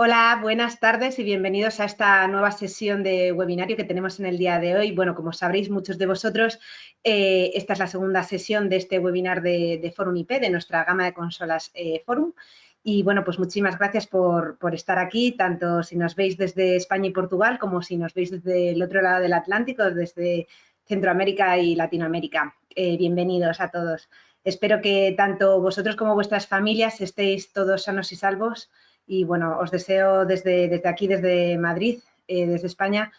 Hola, buenas tardes y bienvenidos a esta nueva sesión de webinario que tenemos en el día de hoy. Bueno, como sabréis muchos de vosotros, esta es la segunda sesión de este webinar de Forum IP, de nuestra gama de consolas Forum. Y bueno, pues muchísimas gracias por estar aquí, tanto si nos veis desde España y Portugal, como si nos veis desde el otro lado del Atlántico, desde Centroamérica y Latinoamérica. Bienvenidos a todos. Espero que tanto vosotros como vuestras familias estéis todos sanos y salvos. Y bueno, os deseo desde aquí, desde Madrid, desde España,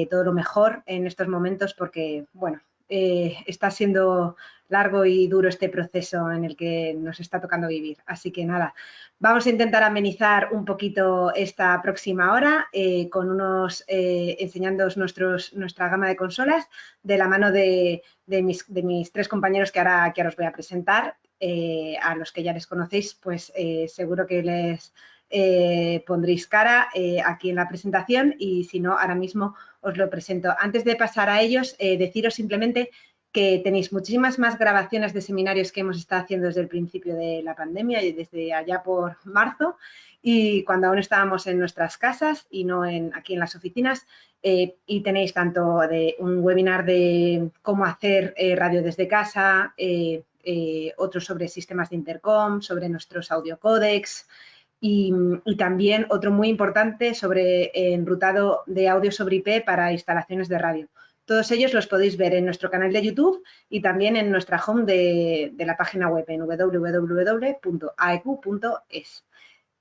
todo lo mejor en estos momentos porque, bueno, está siendo largo y duro este proceso en el que nos está tocando vivir. Así que nada, vamos a intentar amenizar un poquito esta próxima hora enseñándoos nuestra gama de consolas de la mano de mis tres compañeros que ahora os voy a presentar. A los que ya les conocéis, pues seguro que les pondréis cara aquí en la presentación y si no, ahora mismo os lo presento. Antes de pasar a ellos, deciros simplemente que tenéis muchísimas más grabaciones de seminarios que hemos estado haciendo desde el principio de la pandemia y desde allá por marzo y cuando aún estábamos en nuestras casas y no aquí en las oficinas. Y tenéis tanto de un webinar de cómo hacer radio desde casa, otro sobre sistemas de intercom, sobre nuestros audio códecs, y también otro muy importante sobre enrutado de audio sobre IP para instalaciones de radio. Todos ellos los podéis ver en nuestro canal de YouTube y también en nuestra home de la página web en www.aeq.es.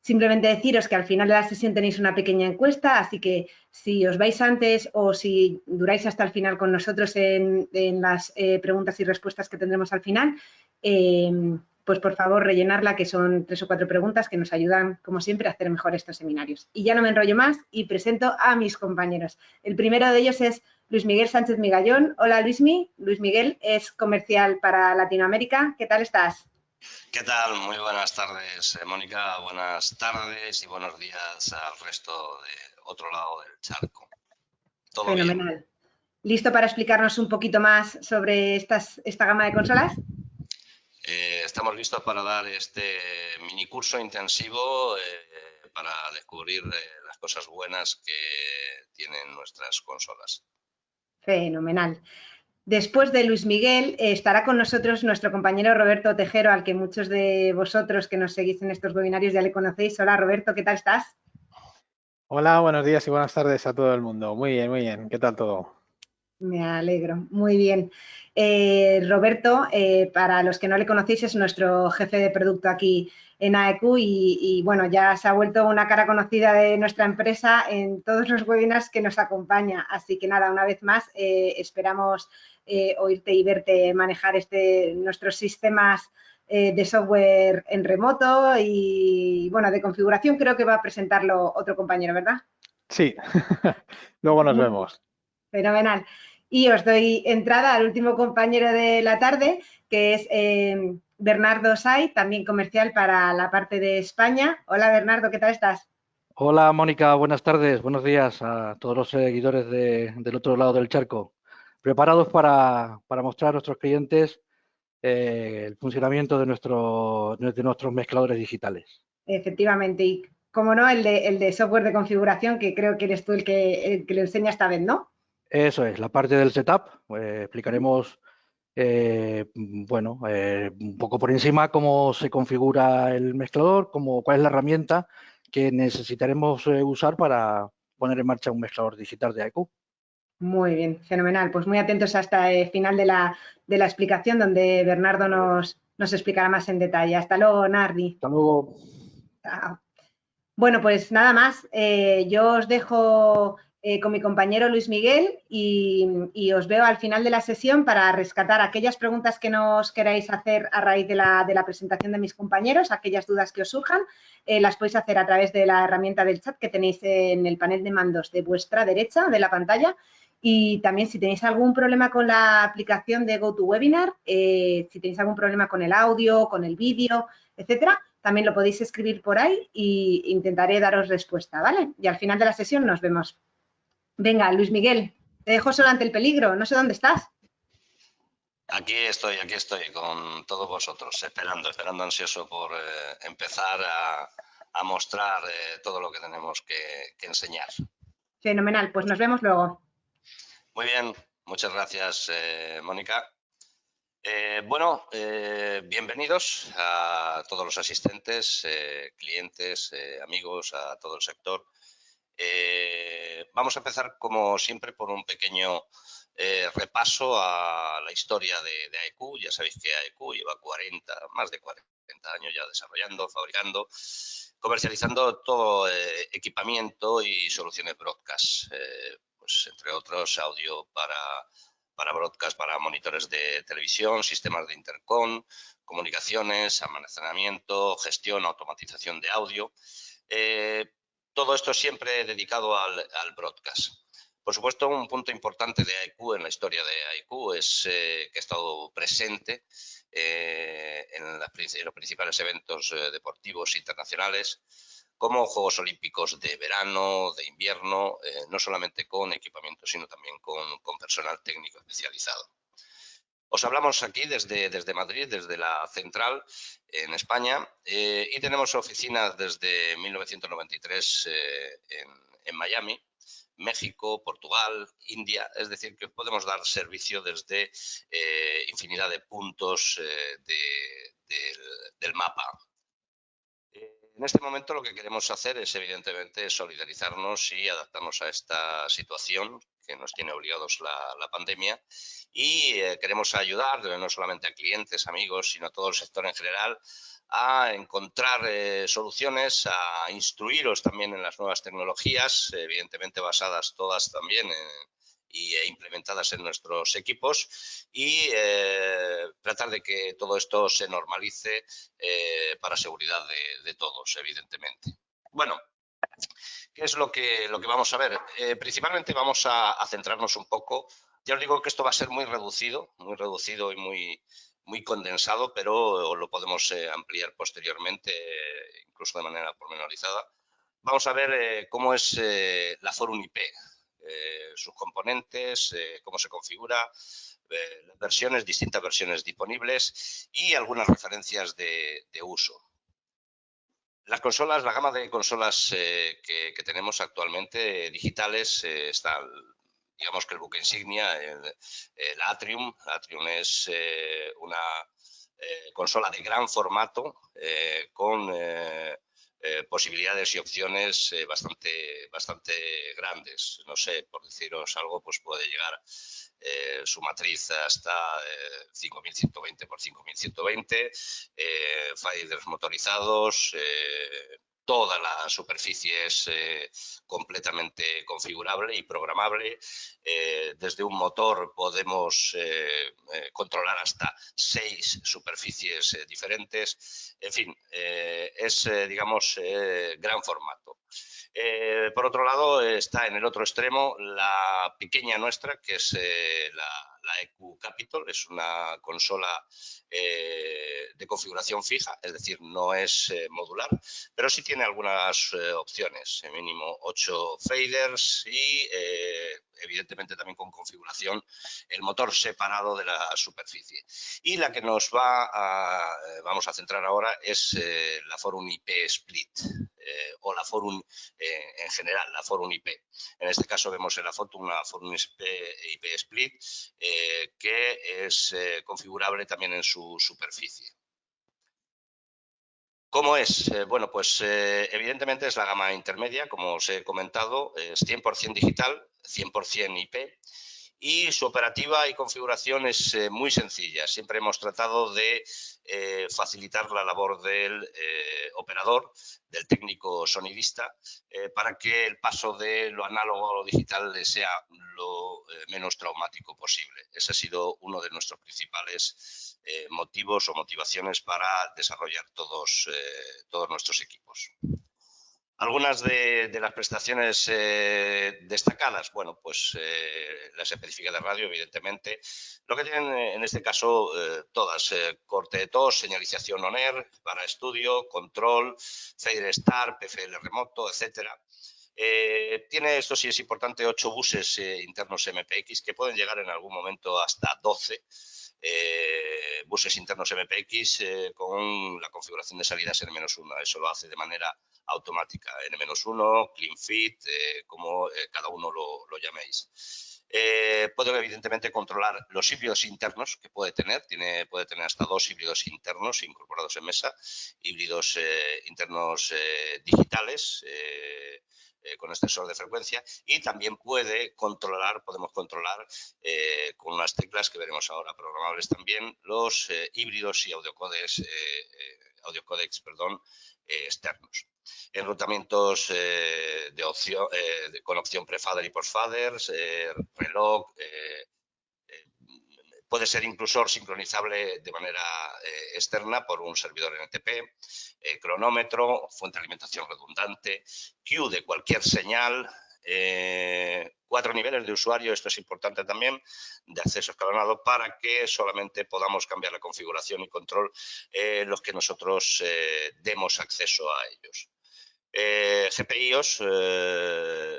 Simplemente deciros que al final de la sesión tenéis una pequeña encuesta, así que si os vais antes o si duráis hasta el final con nosotros en las preguntas y respuestas que tendremos al final, pues por favor rellenarla, que son 3 o 4 preguntas que nos ayudan, como siempre, a hacer mejor estos seminarios. Y ya no me enrollo más y presento a mis compañeros. El primero de ellos es Luis Miguel Sánchez Migallón. Hola, Luismi. Luis Miguel es comercial para Latinoamérica. ¿Qué tal estás? ¿Qué tal? Muy buenas tardes, Mónica. Buenas tardes y buenos días al resto de otro lado del charco. ¿Todo bien? Fenomenal. ¿Listo para explicarnos un poquito más sobre esta gama de consolas? Estamos listos para dar este mini curso intensivo para descubrir las cosas buenas que tienen nuestras consolas. Fenomenal. Después de Luis Miguel, estará con nosotros nuestro compañero Roberto Tejero, al que muchos de vosotros que nos seguís en estos webinarios ya le conocéis. Hola, Roberto, ¿qué tal estás? Hola, buenos días y buenas tardes a todo el mundo. Muy bien, muy bien. ¿Qué tal todo? Me alegro, muy bien. Roberto, para los que no le conocéis, es nuestro jefe de producto aquí en AEQ y bueno, ya se ha vuelto una cara conocida de nuestra empresa en todos los webinars que nos acompaña. Así que nada, una vez más, esperamos oírte y verte manejar nuestros sistemas de software en remoto y bueno, de configuración creo que va a presentarlo otro compañero, ¿verdad? Sí, luego nos vemos. Fenomenal. Y os doy entrada al último compañero de la tarde, que es Bernardo Say, también comercial para la parte de España. Hola, Bernardo, ¿qué tal estás? Hola Mónica, buenas tardes, buenos días a todos los seguidores del otro lado del charco. Preparados para mostrar a nuestros clientes el funcionamiento de nuestros mezcladores digitales. Efectivamente, y como no, el de software de configuración, que creo que eres tú el que lo enseña esta vez, ¿no? Eso es, la parte del setup. Explicaremos, un poco por encima cómo se configura el mezclador, cuál es la herramienta que necesitaremos usar para poner en marcha un mezclador digital de AEQ. Muy bien, fenomenal. Pues muy atentos hasta el final de la explicación, donde Bernardo nos explicará más en detalle. Hasta luego, Nardi. Hasta luego. Chao. Bueno, pues nada más. Yo os dejo con mi compañero Luis Miguel y os veo al final de la sesión para rescatar aquellas preguntas que nos queráis hacer a raíz de la presentación de mis compañeros, aquellas dudas que os surjan, las podéis hacer a través de la herramienta del chat que tenéis en el panel de mandos de vuestra derecha de la pantalla. Y también si tenéis algún problema con la aplicación de GoToWebinar, si tenéis algún problema con el audio, con el vídeo, etcétera, también lo podéis escribir por ahí e intentaré daros respuesta, ¿vale? Y al final de la sesión nos vemos. Venga, Luis Miguel, te dejo solo ante el peligro, no sé dónde estás. Aquí estoy con todos vosotros, esperando ansioso por empezar a mostrar todo lo que tenemos que enseñar. Fenomenal, pues nos vemos luego. Muy bien, muchas gracias, Mónica. Bienvenidos a todos los asistentes, clientes, amigos, a todo el sector. Vamos a empezar, como siempre, por un pequeño repaso a la historia de AEQ. Ya sabéis que AEQ lleva más de 40 años ya desarrollando, fabricando, comercializando todo equipamiento y soluciones broadcast, pues entre otros audio para broadcast, para monitores de televisión, sistemas de intercom, comunicaciones, almacenamiento, gestión, automatización de audio. Todo esto siempre dedicado al broadcast. Por supuesto, un punto importante de AEQ en la historia de AEQ es que ha estado presente en los principales eventos deportivos internacionales, como Juegos Olímpicos de verano, de invierno, no solamente con equipamiento, sino también con personal técnico especializado. Os hablamos aquí desde Madrid, desde la central en España, y tenemos oficinas desde 1993 en Miami, México, Portugal, India, es decir, que podemos dar servicio desde infinidad de puntos del mapa. En este momento lo que queremos hacer es, evidentemente, solidarizarnos y adaptarnos a esta situación que nos tiene obligados la pandemia, y queremos ayudar no solamente a clientes, amigos, sino a todo el sector en general a encontrar soluciones, a instruiros también en las nuevas tecnologías, evidentemente basadas todas también e implementadas en nuestros equipos, y tratar de que todo esto se normalice para seguridad de todos, evidentemente. Bueno, ¿qué es lo que vamos a ver? Principalmente vamos a centrarnos un poco. Ya os digo que esto va a ser muy reducido y muy condensado, pero lo podemos ampliar posteriormente, incluso de manera pormenorizada. Vamos a ver cómo es la Forum IP, sus componentes, cómo se configura, distintas versiones disponibles y algunas referencias de uso. Las consolas, la gama de consolas que tenemos actualmente digitales está, digamos que el buque insignia, el Atrium. Atrium es una consola de gran formato con posibilidades y opciones bastante grandes. No sé, por deciros algo, pues puede llegar su matriz hasta 5120 por 5120, faders motorizados, toda la superficie es completamente configurable y programable. Desde un motor podemos controlar hasta 6 superficies diferentes. En fin, es, digamos, gran formato. Por otro lado, está en el otro extremo la pequeña nuestra, que es la EQ Capitol. Es una consola de configuración fija, es decir, no es modular, pero sí tiene algunas opciones, mínimo 8 faders y evidentemente también con configuración el motor separado de la superficie. Y la que nos vamos a centrar ahora es la Forum IP Split, o la Forum en general, la Forum IP. En este caso vemos en la foto una Forum IP Split que es configurable también en su superficie. ¿Cómo es? Bueno, pues evidentemente es la gama intermedia, como os he comentado, es 100% digital, 100% IP, y su operativa y configuración es muy sencilla. Siempre hemos tratado de facilitar la labor del operador, del técnico sonidista, para que el paso de lo análogo a lo digital sea lo menos traumático posible. Ese ha sido uno de nuestros principales motivos o motivaciones para desarrollar todos nuestros equipos. Algunas de las prestaciones destacadas, bueno, pues las específicas de radio, evidentemente. Lo que tienen en este caso todas, corte de tos, señalización on-air para estudio, control, fader start, PFL remoto, etcétera. Tiene, esto sí es importante, 8 buses internos MPX que pueden llegar en algún momento hasta 12. buses internos MPX con la configuración de salidas N-1. Eso lo hace de manera automática, N-1, clean fit, como cada uno lo llaméis. Puede evidentemente controlar los híbridos internos que puede tener. Puede tener hasta 2 híbridos internos incorporados en mesa, híbridos internos digitales con extensor de frecuencia, y también podemos controlar con unas teclas que veremos ahora programables también los híbridos y audiocodecs externos. Enrutamientos con opción pre-fader y post-fader, reloj, puede ser incluso sincronizable de manera externa por un servidor NTP, cronómetro, fuente de alimentación redundante, queue de cualquier señal, 4 niveles de usuario, esto es importante también, de acceso escalonado, para que solamente podamos cambiar la configuración y control los que nosotros demos acceso a ellos. GPIos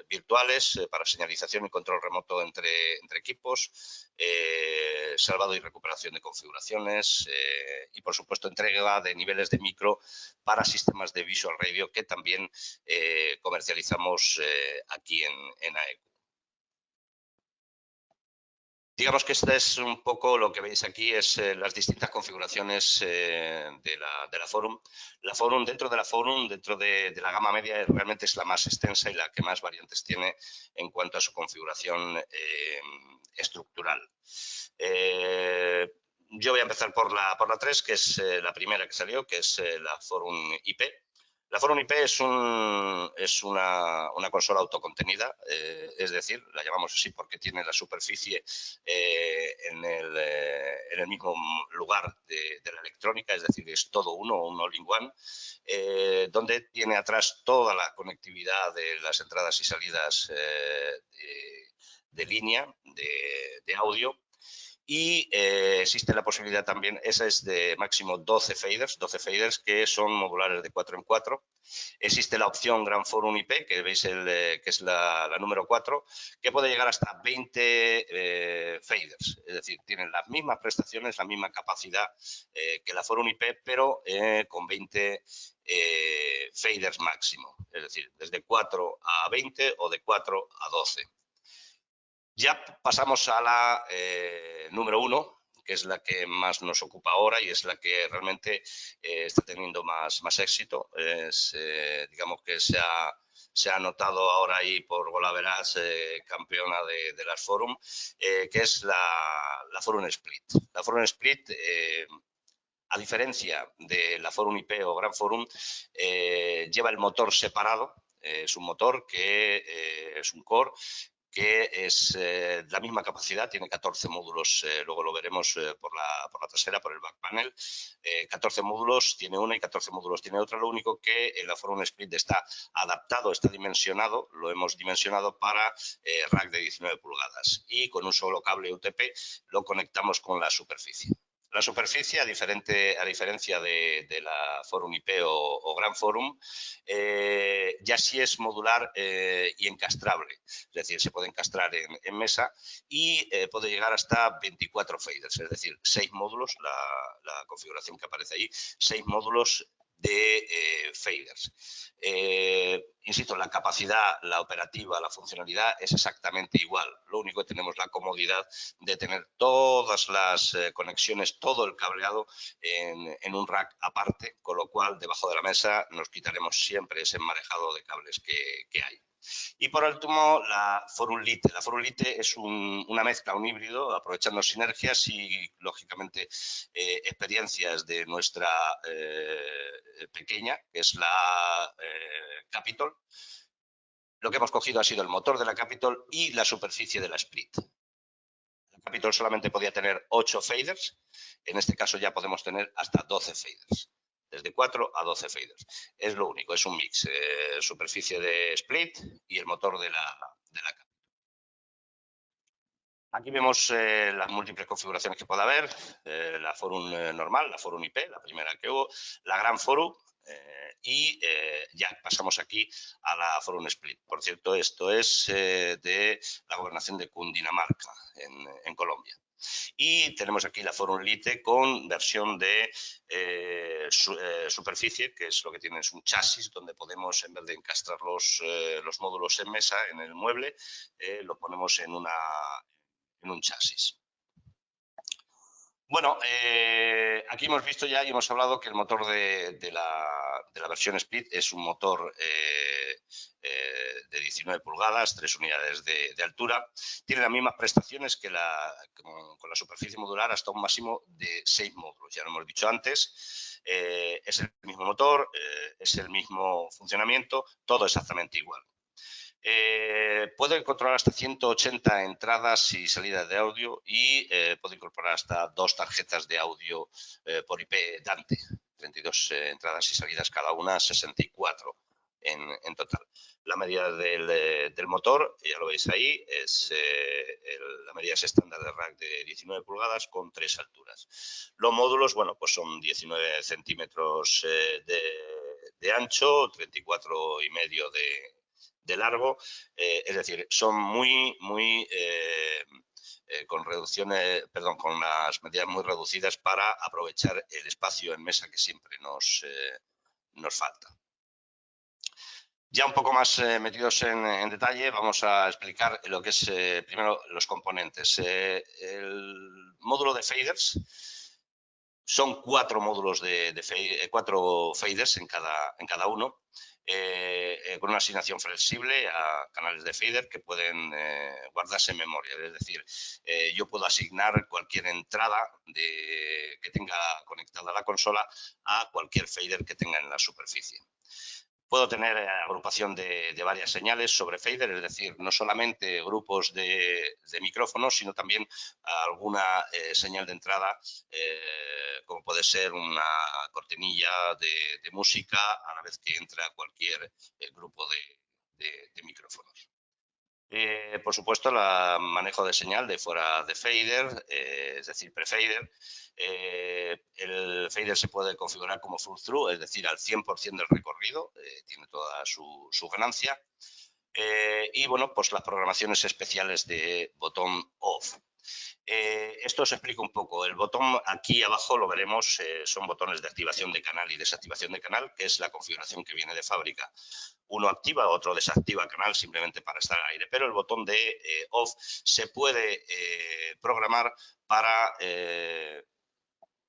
virtuales para señalización y control remoto entre equipos, salvado y recuperación de configuraciones y, por supuesto, entrega de niveles de micro para sistemas de Visual Radio que también comercializamos aquí en AECU. Digamos que este es un poco lo que veis aquí, es las distintas configuraciones de la Forum. La Forum, dentro de la gama media, realmente es la más extensa y la que más variantes tiene en cuanto a su configuración estructural. Yo voy a empezar por la 3, que es la primera que salió, que es la Forum IP. La Forum IP es una consola autocontenida, es decir, la llamamos así porque tiene la superficie en el mismo lugar de la electrónica, es decir, es todo un all-in-one, donde tiene atrás toda la conectividad de las entradas y salidas de línea, de audio. Y existe la posibilidad también, esa es de máximo 12 faders que son modulares de 4 en 4. Existe la opción Gran Forum IP, que veis que es la número 4, que puede llegar hasta 20 faders. Es decir, tienen las mismas prestaciones, la misma capacidad que la Forum IP, pero con 20 faders máximo. Es decir, desde 4 a 20 o de 4 a 12. Ya pasamos a la número 1, que es la que más nos ocupa ahora y es la que realmente está teniendo más éxito. Digamos que se ha notado ahora ahí por Golaveras, campeona de las Forum, que es la Forum Split. La Forum Split, a diferencia de la Forum IP o Gran Forum, lleva el motor separado. Es un motor que es un core, que es la misma capacidad, tiene 14 módulos, luego lo veremos por la trasera, por el back panel. 14 módulos tiene una y 14 módulos tiene otra. Lo único que en la Forum Split está adaptado, está dimensionado, lo hemos dimensionado para rack de 19 pulgadas y con un solo cable UTP lo conectamos con la superficie. La superficie, a diferencia de la Forum IP o Gran Forum, ya sí es modular y encastrable. Es decir, se puede encastrar en mesa y puede llegar hasta 24 faders, es decir, 6 módulos, la configuración que aparece ahí, 6 módulos de faders. Insisto, la capacidad, la operativa, la funcionalidad es exactamente igual. Lo único que tenemos la comodidad de tener todas las conexiones, todo el cableado en un rack aparte, con lo cual debajo de la mesa nos quitaremos siempre ese emparejado de cables que hay. Y por último, la Forum Lite. La Forum Lite es una mezcla, un híbrido, aprovechando sinergias y, lógicamente, experiencias de nuestra pequeña, que es la Capitol. Lo que hemos cogido ha sido el motor de la Capitol y la superficie de la Split. La Capitol solamente podía tener 8 faders, en este caso ya podemos tener hasta 12 faders. Desde 4 a 12 faders. Es lo único, es un mix. Superficie de split y el motor de la Capitol. Aquí vemos las múltiples configuraciones que puede haber. La Forum normal, la Forum IP, la primera que hubo, la Gran Forum y ya pasamos aquí a la Forum Split. Por cierto, esto es de la gobernación de Cundinamarca, en Colombia. Y tenemos aquí la Forum Lite con versión de superficie, que es lo que tiene, es un chasis donde podemos, en vez de encastrar los módulos en mesa, en el mueble, lo ponemos en un chasis. Bueno, aquí hemos visto ya y hemos hablado que el motor de la versión Split es un motor de 19 pulgadas, 3 unidades de altura. Tiene las mismas prestaciones que con la superficie modular, hasta un máximo de 6 módulos. Ya lo hemos dicho antes. Es el mismo motor, es el mismo funcionamiento, todo exactamente igual. Puede controlar hasta 180 entradas y salidas de audio y puede incorporar hasta 2 tarjetas de audio por IP Dante, 32 entradas y salidas cada una, 64 en total. La medida del motor, ya lo veis ahí, la medida es estándar de rack de 19 pulgadas con 3 alturas. Los módulos, bueno, pues son 19 centímetros de ancho, 34,5 de largo, es decir, son con reducciones, perdón, con las medidas muy reducidas para aprovechar el espacio en mesa que siempre nos falta. Ya un poco más metidos en detalle, vamos a explicar lo que es primero los componentes. El módulo de faders son 4 módulos 4 faders en cada uno. Con una asignación flexible a canales de fader que pueden guardarse en memoria. Es decir, yo puedo asignar cualquier entrada que tenga conectada a la consola a cualquier fader que tenga en la superficie. Puedo tener agrupación de varias señales sobre fader, es decir, no solamente grupos de micrófonos, sino también alguna señal de entrada, como puede ser una cortinilla de música a la vez que entra cualquier grupo de micrófonos. Por supuesto, el manejo de señal de fuera de fader, es decir, pre-fader. El fader se puede configurar como full through, es decir, al 100% del recorrido, tiene toda su ganancia. Y bueno, pues las programaciones especiales de botón off. Esto os explico un poco. El botón aquí abajo lo veremos, son botones de activación de canal y desactivación de canal, que es la configuración que viene de fábrica. Uno activa, otro desactiva canal simplemente para estar al aire, pero el botón de off se puede programar para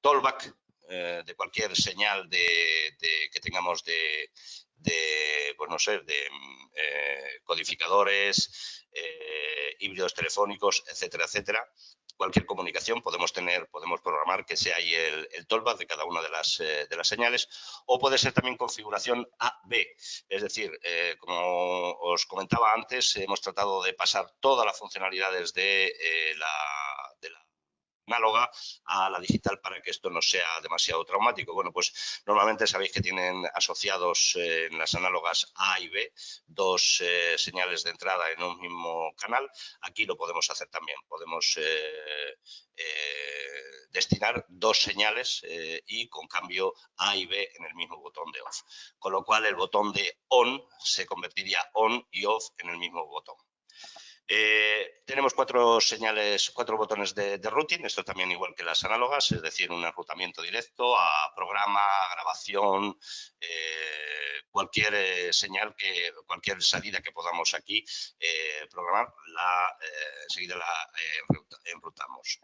tollback de cualquier señal que tengamos pues no sé, de codificadores, híbridos telefónicos, etcétera, etcétera. Cualquier comunicación podemos programar que sea ahí el tollback de cada una de las señales, o puede ser también configuración A-B, es decir, como os comentaba antes, hemos tratado de pasar todas las funcionalidades de la análoga a la digital para que esto no sea demasiado traumático. Bueno, pues normalmente sabéis que tienen asociados en las análogas A y B 2 señales de entrada en un mismo canal. Aquí lo podemos hacer también. Podemos destinar 2 señales y con cambio A y B en el mismo botón de off. Con lo cual el botón de on se convertiría on y off en el mismo botón. Tenemos 4 botones de routing, esto también igual que las análogas, es decir, un enrutamiento directo a programa, grabación, cualquier señal, cualquier salida que podamos aquí programar, enseguida la enrutamos.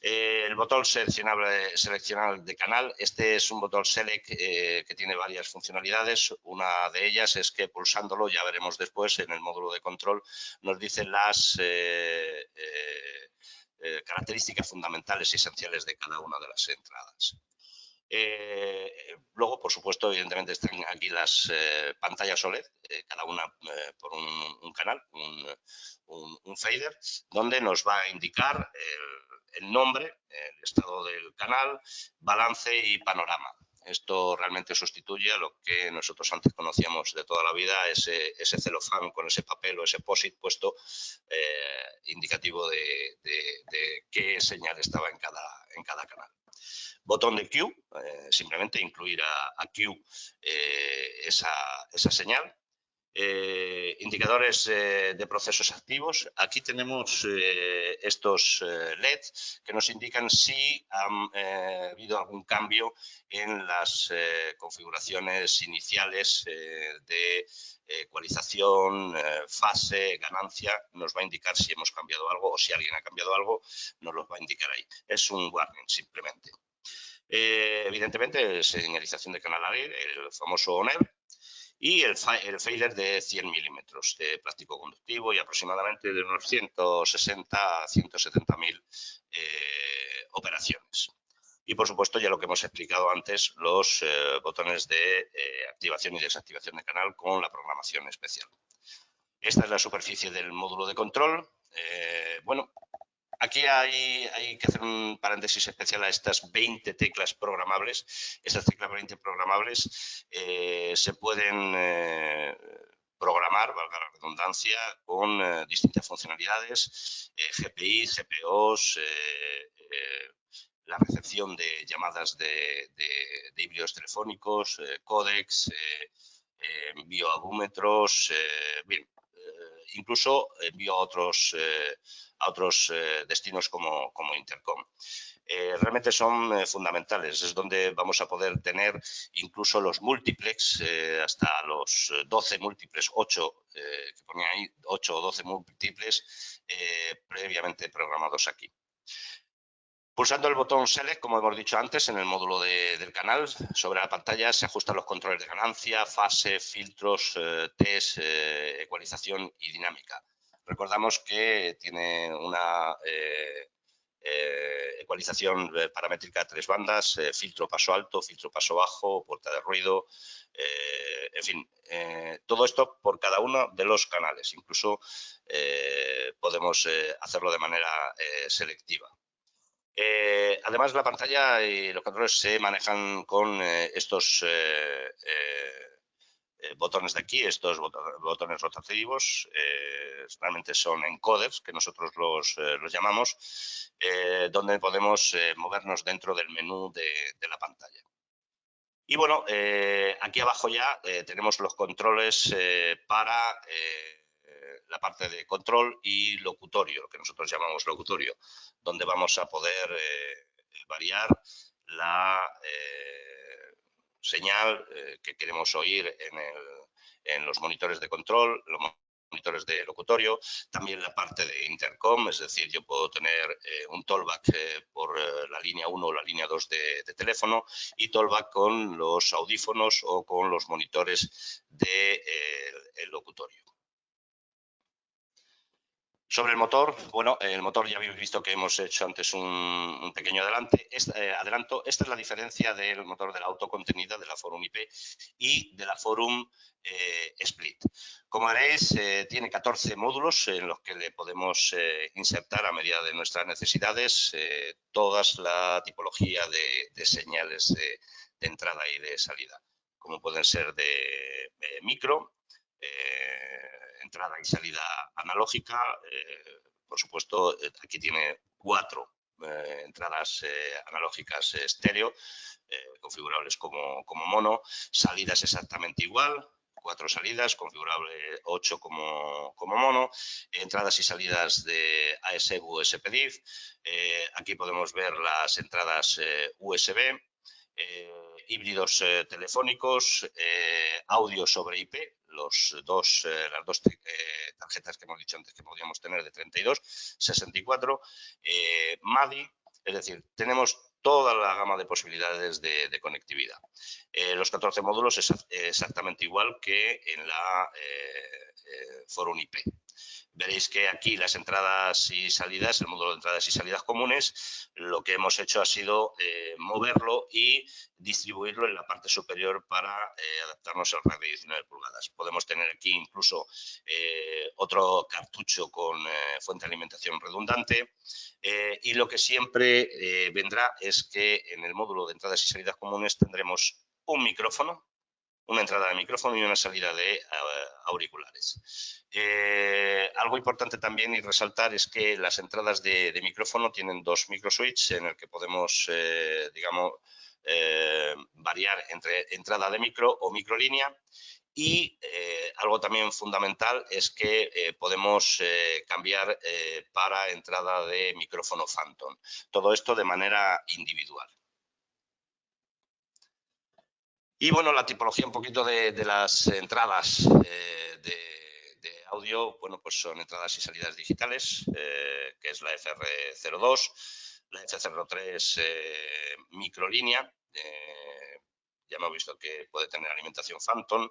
El botón seleccionar de canal, este es un botón select que tiene varias funcionalidades. Una de ellas es que pulsándolo, ya veremos después en el módulo de control, nos dicen las características fundamentales y esenciales de cada una de las entradas. Luego, por supuesto, evidentemente están aquí las pantallas OLED, cada una por un canal, un fader, donde nos va a indicar el nombre, el estado del canal, balance y panorama. Esto realmente sustituye a lo que nosotros antes conocíamos de toda la vida, ese celofán con ese papel o ese POSIT puesto indicativo de qué señal estaba en cada canal. Botón de Q, simplemente incluir a Q esa señal. Indicadores de procesos activos. Aquí tenemos estos LED que nos indican si ha habido algún cambio en las configuraciones iniciales de ecualización, fase, ganancia. Nos va a indicar si hemos cambiado algo o si alguien ha cambiado algo, nos lo va a indicar ahí. Es un warning simplemente. Evidentemente, señalización de canal aire, el famoso ONER. Y el fader de 100 milímetros de plástico conductivo y aproximadamente de unos 160 a 170.000 operaciones. Y, por supuesto, ya lo que hemos explicado antes, los botones de activación y desactivación de canal con la programación especial. Esta es la superficie del módulo de control. Bueno, aquí hay que hacer un paréntesis especial a estas 20 teclas programables. Estas teclas 20 programables se pueden programar, valga la redundancia, con distintas funcionalidades, GPI, GPOs, la recepción de llamadas de híbridos telefónicos, códecs, bioagúmetros, bien, incluso envío a otros destinos como Intercom. Realmente son fundamentales, es donde vamos a poder tener incluso los múltiplex, hasta los 12 múltiples, 8, que ponía ahí, 8 o 12 múltiples previamente programados aquí. Pulsando el botón Select, como hemos dicho antes, en el módulo del canal, sobre la pantalla se ajustan los controles de ganancia, fase, filtros, test, ecualización y dinámica. Recordamos que tiene una ecualización paramétrica a 3 bandas, filtro paso alto, filtro paso bajo, puerta de ruido, en fin, todo esto por cada uno de los canales. Incluso podemos hacerlo de manera selectiva. Además, la pantalla y los controles se manejan con estos botones de aquí, estos botones rotativos. Realmente son encoders, que nosotros los llamamos, donde podemos movernos dentro del menú de la pantalla. Y bueno, aquí abajo ya tenemos los controles para la parte de control y locutorio, lo que nosotros llamamos locutorio, donde vamos a poder variar la señal que queremos oír en los monitores de control, los monitores de locutorio, también la parte de Intercom, es decir, yo puedo tener un talkback por la línea 1 o la línea 2 de teléfono y talkback con los audífonos o con los monitores del locutorio. Sobre el motor, bueno, el motor ya habéis visto que hemos hecho antes un pequeño adelanto. Esta es la diferencia del motor de la autocontenida, de la Forum IP y de la Forum Split. Como veréis, tiene 14 módulos en los que le podemos insertar a medida de nuestras necesidades toda la tipología de señales de entrada y de salida, como pueden ser de micro, entrada y salida analógica. Por supuesto, aquí tiene 4 entradas analógicas estéreo, configurables como mono, salidas exactamente igual, 4 salidas, configurable 8 como mono, entradas y salidas de ASE USB-DIF. Aquí podemos ver las entradas USB, híbridos telefónicos, audio sobre IP, las dos tarjetas que hemos dicho antes que podríamos tener de 32, 64, MADI, es decir, tenemos toda la gama de posibilidades de conectividad. Los 14 módulos es exactamente igual que en la Forum IP. Veréis que aquí las entradas y salidas, el módulo de entradas y salidas comunes, lo que hemos hecho ha sido moverlo y distribuirlo en la parte superior para adaptarnos al radio de 19 pulgadas. Podemos tener aquí incluso otro cartucho con fuente de alimentación redundante y lo que siempre vendrá es que en el módulo de entradas y salidas comunes tendremos un micrófono, una entrada de micrófono y una salida de auriculares. Algo importante también y resaltar es que las entradas de micrófono tienen 2 microswitches en el que podemos, digamos, variar entre entrada de micro o microlínea y algo también fundamental es que podemos cambiar para entrada de micrófono Phantom. Todo esto de manera individual. Y bueno, la tipología un poquito de las entradas de audio, bueno, pues son entradas y salidas digitales, que es la FR02, la F03 microlínea, ya hemos visto que puede tener alimentación Phantom,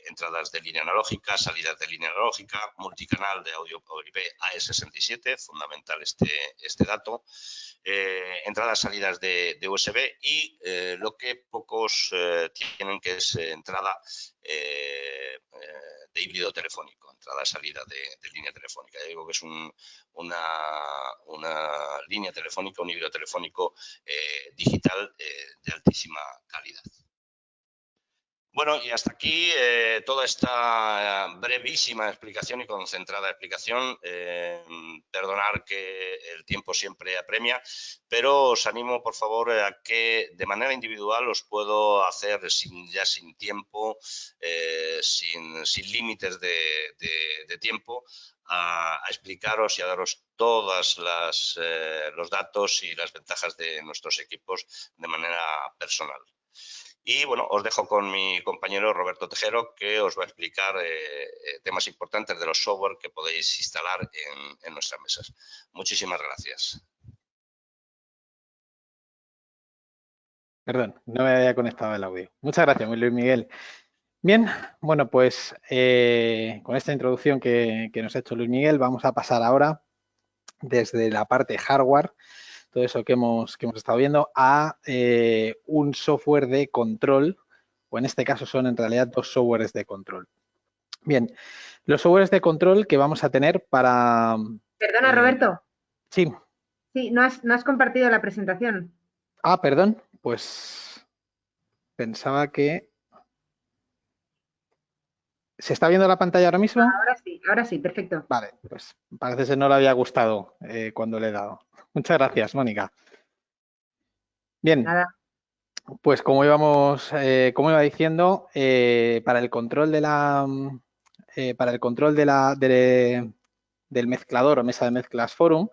entradas de línea analógica, salidas de línea analógica, multicanal de audio por IP AE67, fundamental este dato, entradas salidas de USB y lo que pocos tienen, que es entrada de híbrido telefónico, entrada-salida de línea telefónica. Yo digo que es una línea telefónica, un híbrido telefónico digital de altísima calidad. Bueno, y hasta aquí toda esta brevísima explicación y concentrada explicación. Perdonar que el tiempo siempre apremia, pero os animo, por favor, a que de manera individual os puedo hacer ya sin tiempo, sin límites de tiempo, a explicaros y a daros todas los datos y las ventajas de nuestros equipos de manera personal. Y bueno, os dejo con mi compañero Roberto Tejero, que os va a explicar temas importantes de los software que podéis instalar en nuestras mesas. Muchísimas gracias. Perdón, no me había conectado el audio. Muchas gracias, Luis Miguel. Bien, bueno, pues con esta introducción que nos ha hecho Luis Miguel, vamos a pasar ahora desde la parte hardware, todo eso que hemos estado viendo, a un software de control, o en este caso son en realidad dos softwares de control. Bien, los softwares de control que vamos a tener para... Perdona, Roberto. Sí. Sí, no has compartido la presentación. Ah, perdón, pues pensaba que... ¿Se está viendo la pantalla ahora mismo? Ahora sí, perfecto. Vale, pues parece que no le había gustado cuando le he dado. Muchas gracias, Mónica. Bien, nada. Pues como iba diciendo, para el control del mezclador o mesa de mezclas Forum,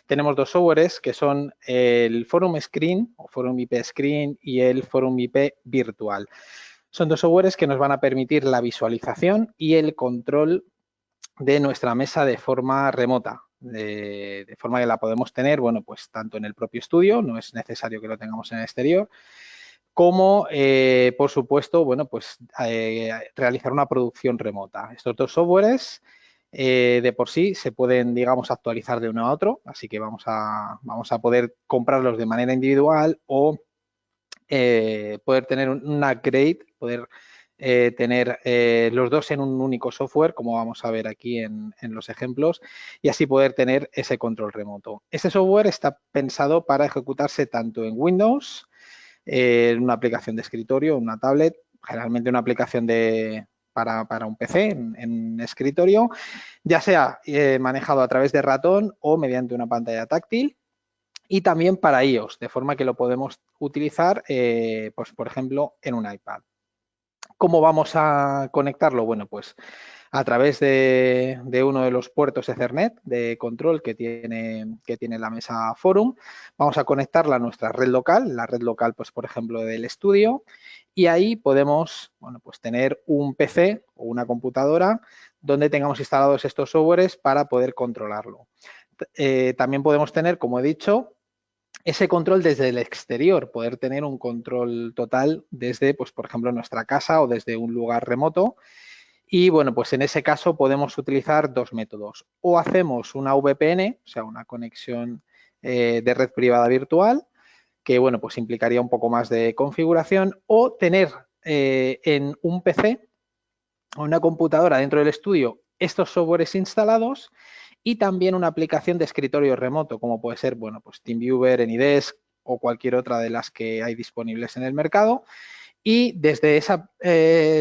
tenemos dos softwares que son el Forum Screen o Forum IP Screen y el Forum IP Virtual. Son dos softwares que nos van a permitir la visualización y el control de nuestra mesa de forma remota, de forma que la podemos tener, bueno, pues tanto en el propio estudio, no es necesario que lo tengamos en el exterior, como, por supuesto, bueno, pues realizar una producción remota. Estos dos softwares de por sí se pueden, digamos, actualizar de uno a otro, así que vamos a poder comprarlos de manera individual o poder tener un upgrade, poder tener los dos en un único software, como vamos a ver aquí en los ejemplos, y así poder tener ese control remoto. Este software está pensado para ejecutarse tanto en Windows, en una aplicación de escritorio, una tablet, generalmente una aplicación para un PC en escritorio, ya sea manejado a través de ratón o mediante una pantalla táctil, y también para iOS, de forma que lo podemos utilizar, pues por ejemplo, en un iPad. ¿Cómo vamos a conectarlo? Bueno, pues a través de uno de los puertos Ethernet de control que tiene la mesa Forum. Vamos a conectarla a nuestra red local, la red local, pues por ejemplo, del estudio, y ahí podemos, bueno, pues tener un PC o una computadora donde tengamos instalados estos softwares para poder controlarlo. También podemos tener, como he dicho, ese control desde el exterior, poder tener un control total desde, pues por ejemplo, nuestra casa o desde un lugar remoto. Y bueno, pues en ese caso podemos utilizar dos métodos. O hacemos una VPN, o sea, una conexión de red privada virtual, que bueno, pues implicaría un poco más de configuración, o tener en un PC o una computadora dentro del estudio estos softwares instalados y también una aplicación de escritorio remoto, como puede ser, bueno, pues TeamViewer, AnyDesk o cualquier otra de las que hay disponibles en el mercado. Y desde esa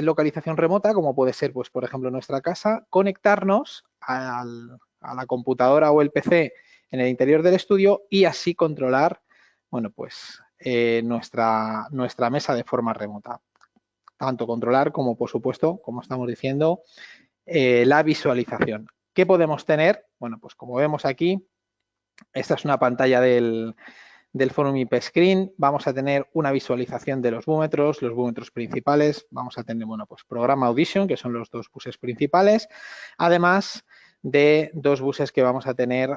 localización remota, como puede ser, pues, por ejemplo, nuestra casa, conectarnos a la computadora o el PC en el interior del estudio y así controlar, bueno, pues nuestra mesa de forma remota. tanto controlar como, por supuesto, como estamos diciendo, la visualización. ¿Qué podemos tener? Bueno, pues como vemos aquí, esta es una pantalla del Forum IP Screen. Vamos a tener una visualización de los búmetros principales. Vamos a tener, bueno, pues programa Audition, que son los dos buses principales, además de dos buses que vamos a tener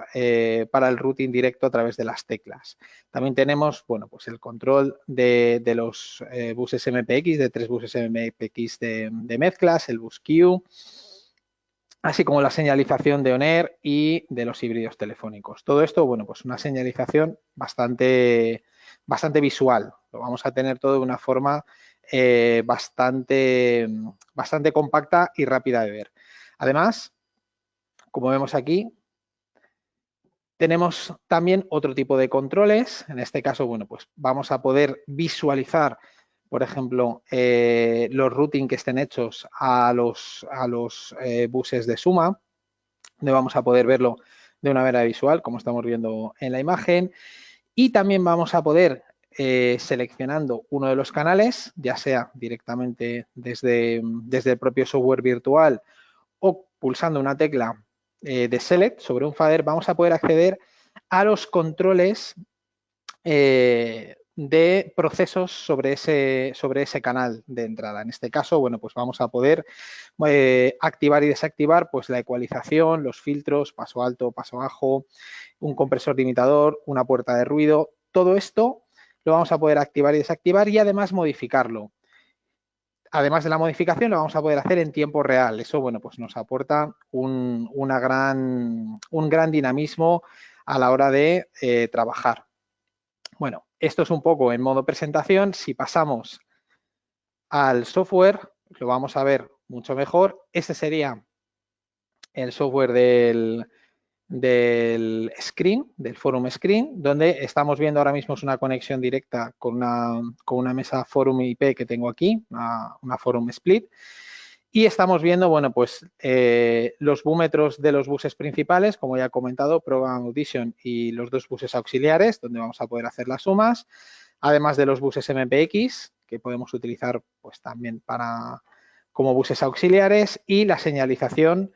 para el routing directo a través de las teclas. También tenemos, bueno, pues el control de los buses MPX, de 3 buses MPX de mezclas, el bus Q, así como la señalización de on-air y de los híbridos telefónicos. Todo esto, bueno, pues una señalización bastante visual. Lo vamos a tener todo de una forma bastante compacta y rápida de ver. Además, como vemos aquí, tenemos también otro tipo de controles. En este caso, bueno, pues vamos a poder visualizar, por ejemplo, los routing que estén hechos a los buses de suma, donde vamos a poder verlo de una manera visual, como estamos viendo en la imagen. Y también vamos a poder, seleccionando uno de los canales, ya sea directamente desde el propio software virtual o pulsando una tecla de Select sobre un fader, vamos a poder acceder a los controles de procesos sobre ese canal de entrada. En este caso, bueno, pues vamos a poder activar y desactivar pues la ecualización, los filtros, paso alto, paso bajo, un compresor limitador, una puerta de ruido. Todo esto lo vamos a poder activar y desactivar y además modificarlo. Además de la modificación, lo vamos a poder hacer en tiempo real. Eso, bueno, pues nos aporta un gran dinamismo a la hora de trabajar. Bueno, esto es un poco en modo presentación. Si pasamos al software, lo vamos a ver mucho mejor. Este sería el software del screen, del forum screen, donde estamos viendo ahora mismo es una conexión directa con una mesa forum IP que tengo aquí, una forum split. Y estamos viendo, bueno, pues los búmetros de los buses principales, como ya he comentado, Program Audition y los dos buses auxiliares, donde vamos a poder hacer las sumas, además de los buses MPX, que podemos utilizar pues también como buses auxiliares, y la señalización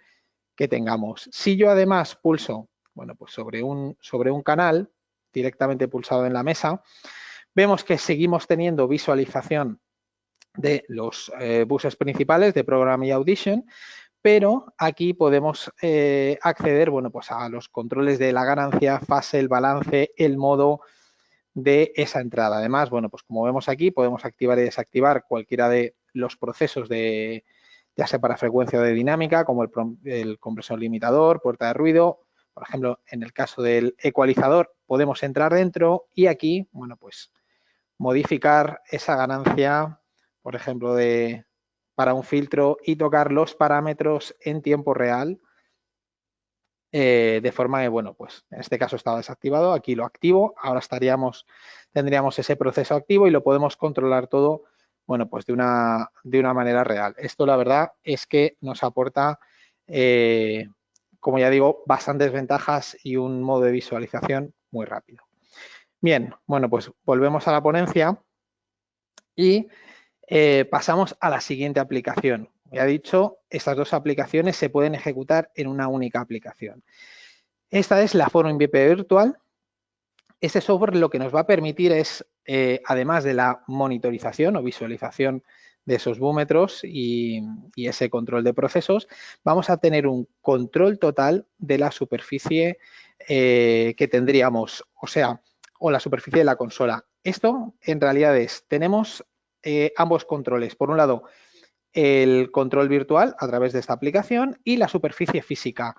que tengamos. Si yo además pulso, bueno, pues sobre un canal, directamente pulsado en la mesa, vemos que seguimos teniendo visualización de los buses principales de Program y Audition, pero aquí podemos acceder, bueno, pues a los controles de la ganancia, fase, el balance, el modo de esa entrada. Además, bueno, pues como vemos aquí, podemos activar y desactivar cualquiera de los procesos ya sea para frecuencia o de dinámica, como el compresor limitador, puerta de ruido. Por ejemplo, en el caso del ecualizador, podemos entrar dentro y aquí, bueno, pues modificar esa ganancia, por ejemplo, para un filtro y tocar los parámetros en tiempo real, de forma que, bueno, pues en este caso estaba desactivado, aquí lo activo, ahora tendríamos ese proceso activo y lo podemos controlar todo, bueno, pues de una manera real. Esto, la verdad, es que nos aporta, como ya digo, bastantes ventajas y un modo de visualización muy rápido. Bien, bueno, pues volvemos a la ponencia y pasamos a la siguiente aplicación. Ya he dicho, estas dos aplicaciones se pueden ejecutar en una única aplicación. Esta es la Forum IP Virtual. Este software lo que nos va a permitir es, además de la monitorización o visualización de esos búmetros y ese control de procesos, vamos a tener un control total de la superficie que tendríamos, o la superficie de la consola. Esto en realidad tenemos ambos controles. Por un lado, el control virtual a través de esta aplicación y la superficie física.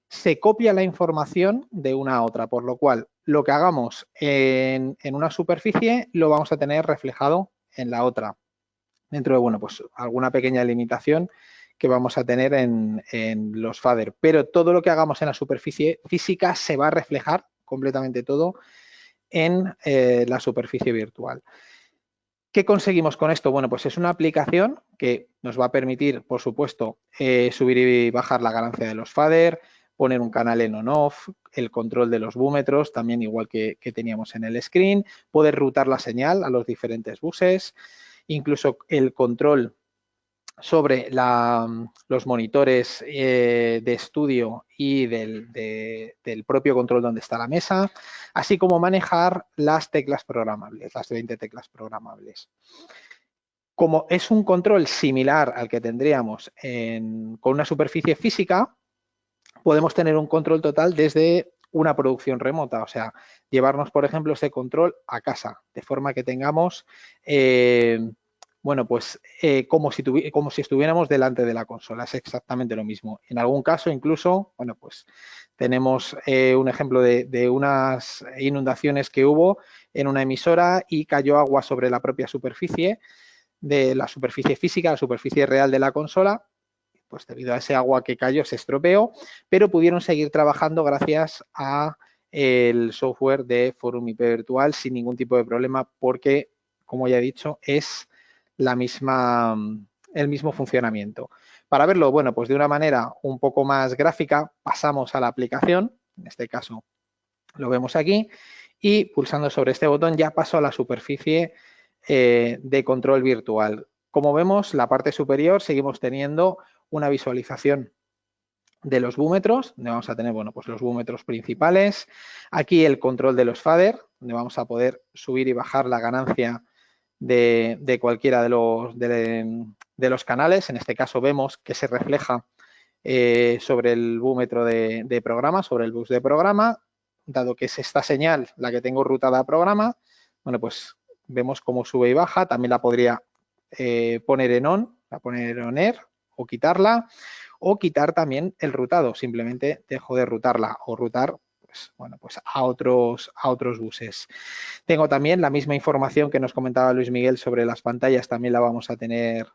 Se copia la información de una a otra, por lo cual lo que hagamos en una superficie lo vamos a tener reflejado en la otra, dentro de, bueno, pues alguna pequeña limitación que vamos a tener en los fader, pero todo lo que hagamos en la superficie física se va a reflejar completamente todo en la superficie virtual. ¿Qué conseguimos con esto? Bueno, pues es una aplicación que nos va a permitir, por supuesto, subir y bajar la ganancia de los fader, poner un canal en on-off, el control de los búmetros, también igual que teníamos en el screen, poder rutar la señal a los diferentes buses incluso el control sobre los monitores de estudio y del propio control donde está la mesa, así como manejar las teclas programables, las 20 teclas programables. Como es un control similar al que tendríamos con una superficie física, podemos tener un control total desde una producción remota, o sea, llevarnos, por ejemplo, ese control a casa, de forma que tengamos, bueno, pues como si estuviéramos delante de la consola, es exactamente lo mismo. En algún caso, incluso, bueno, pues tenemos un ejemplo de unas inundaciones que hubo en una emisora y cayó agua sobre la propia superficie, de la superficie física, la superficie real de la consola. Pues debido a ese agua que cayó se estropeó, pero pudieron seguir trabajando gracias a el software de Forum IP Virtual sin ningún tipo de problema porque, como ya he dicho, es el mismo funcionamiento. Para verlo, bueno, pues de una manera un poco más gráfica, pasamos a la aplicación, en este caso lo vemos aquí, y pulsando sobre este botón ya paso a la superficie de control virtual. Como vemos, la parte superior seguimos teniendo una visualización de los búmetros, donde vamos a tener, bueno, pues los búmetros principales. Aquí el control de los fader, donde vamos a poder subir y bajar la ganancia de cualquiera de los canales. En este caso vemos que se refleja sobre el búmetro de programa, sobre el bus de programa, dado que es esta señal la que tengo rutada a programa. Bueno, pues vemos cómo sube y baja. También la podría poner en on, air o quitarla, o quitar también el rutado, simplemente dejo de rutarla o rutar pues, bueno, pues a otros buses. Tengo también la misma información que nos comentaba Luis Miguel sobre las pantallas, también la vamos a tener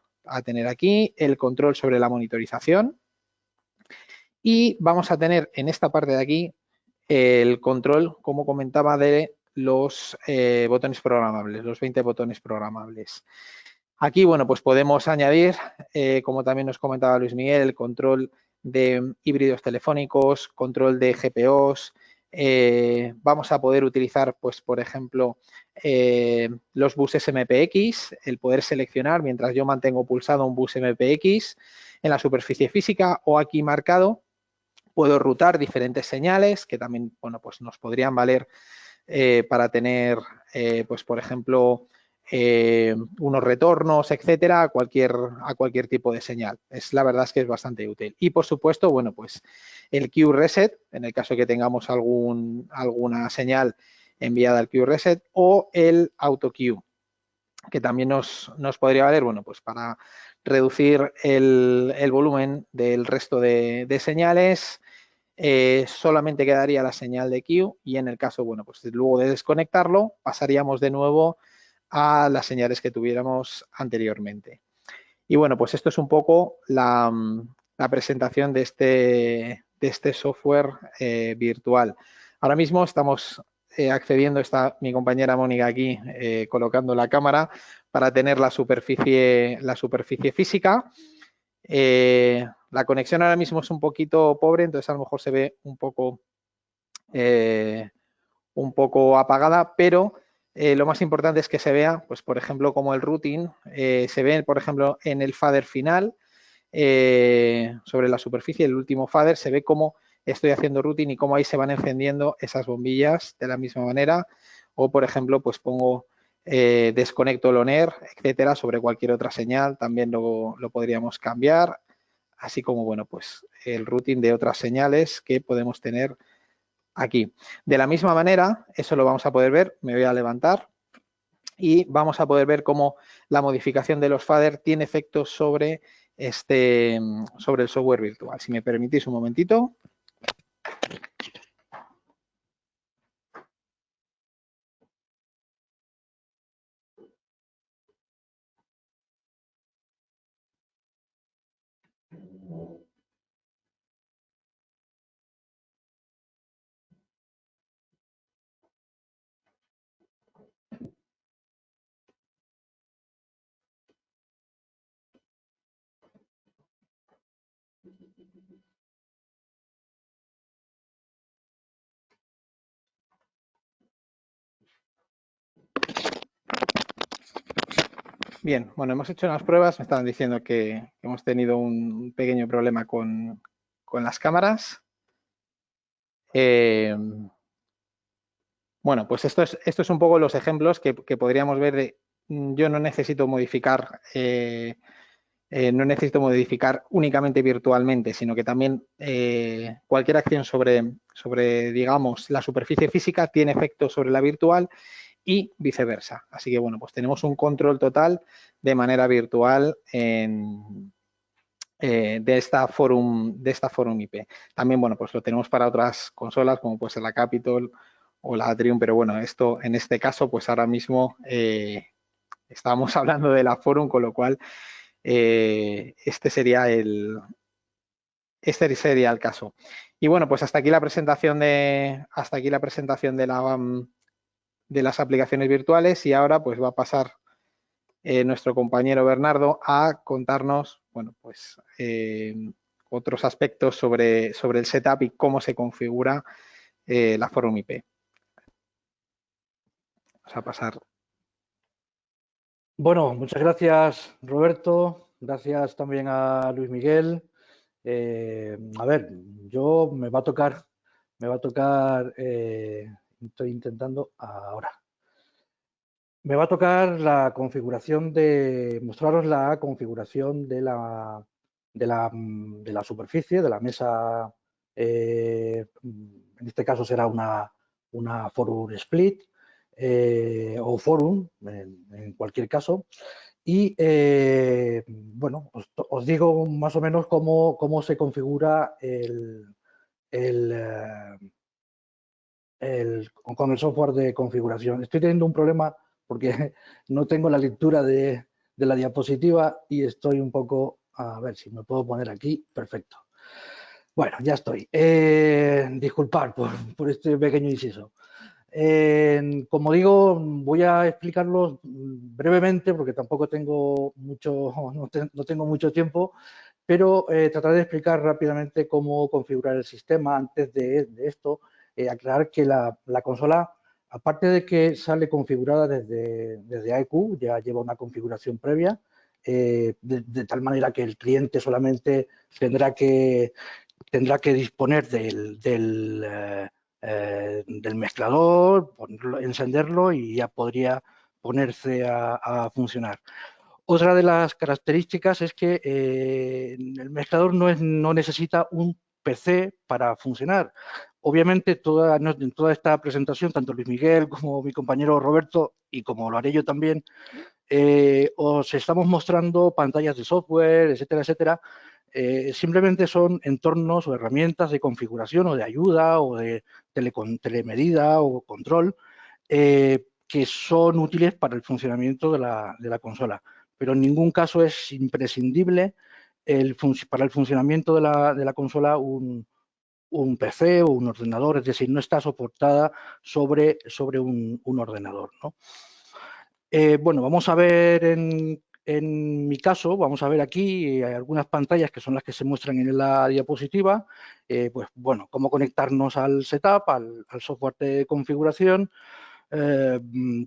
aquí, el control sobre la monitorización y vamos a tener en esta parte de aquí el control, como comentaba, de los botones programables, los 20 botones programables. Aquí, bueno, pues podemos añadir, como también nos comentaba Luis Miguel, el control de híbridos telefónicos, control de GPOs. Vamos a poder utilizar, pues, por ejemplo, los buses MPX, el poder seleccionar mientras yo mantengo pulsado un bus MPX en la superficie física o aquí marcado. Puedo rutar diferentes señales que también, bueno, pues nos podrían valer para tener, pues, por ejemplo, unos retornos, etcétera, a cualquier tipo de señal. La verdad es que es bastante útil. Y por supuesto, bueno, pues el queue reset, en el caso que tengamos alguna señal enviada al queue reset, o el auto queue, que también nos podría valer, bueno, pues para reducir el volumen del resto de señales. Solamente quedaría la señal de queue y en el caso, bueno, pues luego de desconectarlo, pasaríamos de nuevo a las señales que tuviéramos anteriormente. Y bueno, pues esto es un poco la presentación de este software virtual. Ahora mismo estamos accediendo, está mi compañera Mónica aquí colocando la cámara para tener la superficie física. La conexión ahora mismo es un poquito pobre, entonces a lo mejor se ve un poco apagada, pero lo más importante es que se vea, pues por ejemplo, como el routing, se ve, por ejemplo, en el fader final, sobre la superficie, el último fader, se ve cómo estoy haciendo routing y cómo ahí se van encendiendo esas bombillas de la misma manera, o por ejemplo, pues pongo desconecto el on-air, etcétera, sobre cualquier otra señal, también lo podríamos cambiar, así como, bueno, pues el routing de otras señales que podemos tener aquí. De la misma manera, eso lo vamos a poder ver, me voy a levantar y vamos a poder ver cómo la modificación de los fader tiene efectos sobre el software virtual. Si me permitís un momentito. Bien, bueno, hemos hecho unas pruebas, me estaban diciendo que hemos tenido un pequeño problema con las cámaras. Bueno, pues esto es un poco los ejemplos que podríamos ver de yo no necesito modificar únicamente virtualmente, sino que también cualquier acción sobre, digamos, la superficie física tiene efecto sobre la virtual y viceversa. Así que, bueno, pues tenemos un control total de manera virtual de esta Forum IP. También, bueno, pues lo tenemos para otras consolas, como puede ser la Capitol o la Atrium, pero bueno, esto en este caso, pues ahora mismo estábamos hablando de la Forum, con lo cual este sería el caso. Y bueno, pues hasta aquí la presentación de las aplicaciones virtuales, y ahora pues va a pasar nuestro compañero Bernardo a contarnos, bueno, pues otros aspectos sobre el setup y cómo se configura la Forum IP. Vamos a pasar. Bueno, muchas gracias, Roberto. Gracias también a Luis Miguel. A ver, yo me va a tocar, estoy intentando ahora. Me va a tocar la configuración mostraros la configuración de la superficie, de la mesa. En este caso será una Forum Split o Forum, en cualquier caso. Y bueno, os digo más o menos cómo se configura con el software de configuración. Estoy teniendo un problema porque no tengo la lectura de la diapositiva y estoy un poco, a ver si me puedo poner aquí, perfecto. Bueno, ya estoy. Disculpad por este pequeño inciso. Como digo, voy a explicarlos brevemente porque tampoco tengo no tengo mucho tiempo, pero trataré de explicar rápidamente cómo configurar el sistema. Antes de esto, aclarar que la consola, aparte de que sale configurada desde AEQ, ya lleva una configuración previa, de tal manera que el cliente solamente tendrá que disponer del mezclador, encenderlo y ya podría ponerse a funcionar. Otra de las características es que el mezclador no necesita un PC para funcionar. Obviamente, en toda esta presentación, tanto Luis Miguel como mi compañero Roberto, y como lo haré yo también, os estamos mostrando pantallas de software, etcétera, etcétera. Simplemente son entornos o herramientas de configuración o de ayuda o de telemedida o control que son útiles para el funcionamiento de la consola. Pero en ningún caso es imprescindible para el funcionamiento de la consola un PC o un ordenador, es decir, no está soportada sobre un ordenador, ¿no? Bueno, vamos a ver en mi caso, vamos a ver aquí algunas pantallas que son las que se muestran en la diapositiva. Pues bueno, cómo conectarnos al setup, al software de configuración,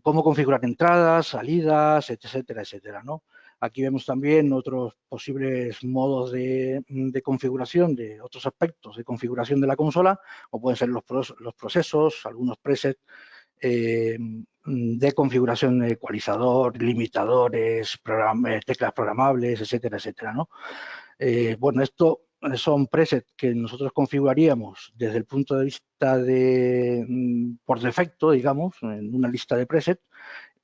cómo configurar entradas, salidas, etcétera, etcétera, ¿no? Aquí vemos también otros posibles modos de configuración de otros aspectos de configuración de la consola, o pueden ser los procesos, algunos presets de configuración de ecualizador, limitadores, teclas programables, etcétera, etcétera, ¿no? Bueno, esto son presets que nosotros configuraríamos desde el punto de vista por defecto, digamos, en una lista de presets,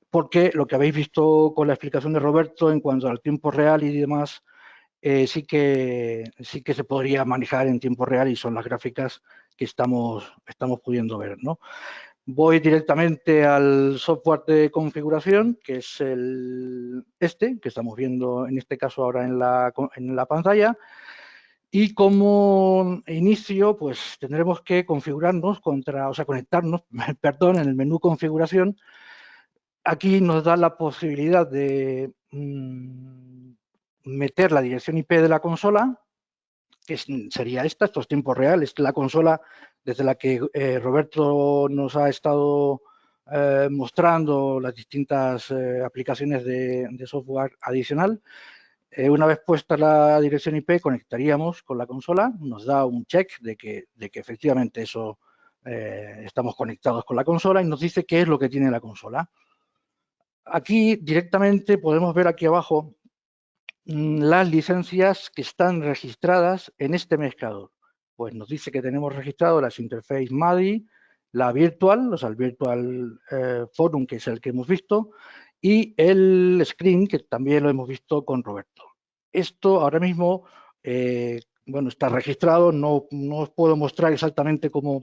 porque lo que habéis visto con la explicación de Roberto en cuanto al tiempo real y demás, sí que se podría manejar en tiempo real y son las gráficas que estamos pudiendo ver, ¿no? Voy directamente al software de configuración, que es que estamos viendo en este caso ahora en la pantalla. Y como inicio, pues tendremos que configurarnos conectarnos, perdón, en el menú configuración. Aquí nos da la posibilidad de meter la dirección IP de la consola, que sería esto es tiempo real, es la consola desde la que Roberto nos ha estado mostrando las distintas aplicaciones de software adicional. Una vez puesta la dirección IP, conectaríamos con la consola, nos da un check de que efectivamente eso estamos conectados con la consola y nos dice qué es lo que tiene la consola. Aquí directamente podemos ver aquí abajo las licencias que están registradas en este mezclador. Pues nos dice que tenemos registrado las interface MADI, la virtual, o sea, el Virtual Forum, que es el que hemos visto, y el screen, que también lo hemos visto con Roberto. Esto ahora mismo, bueno, está registrado, no os puedo mostrar exactamente cómo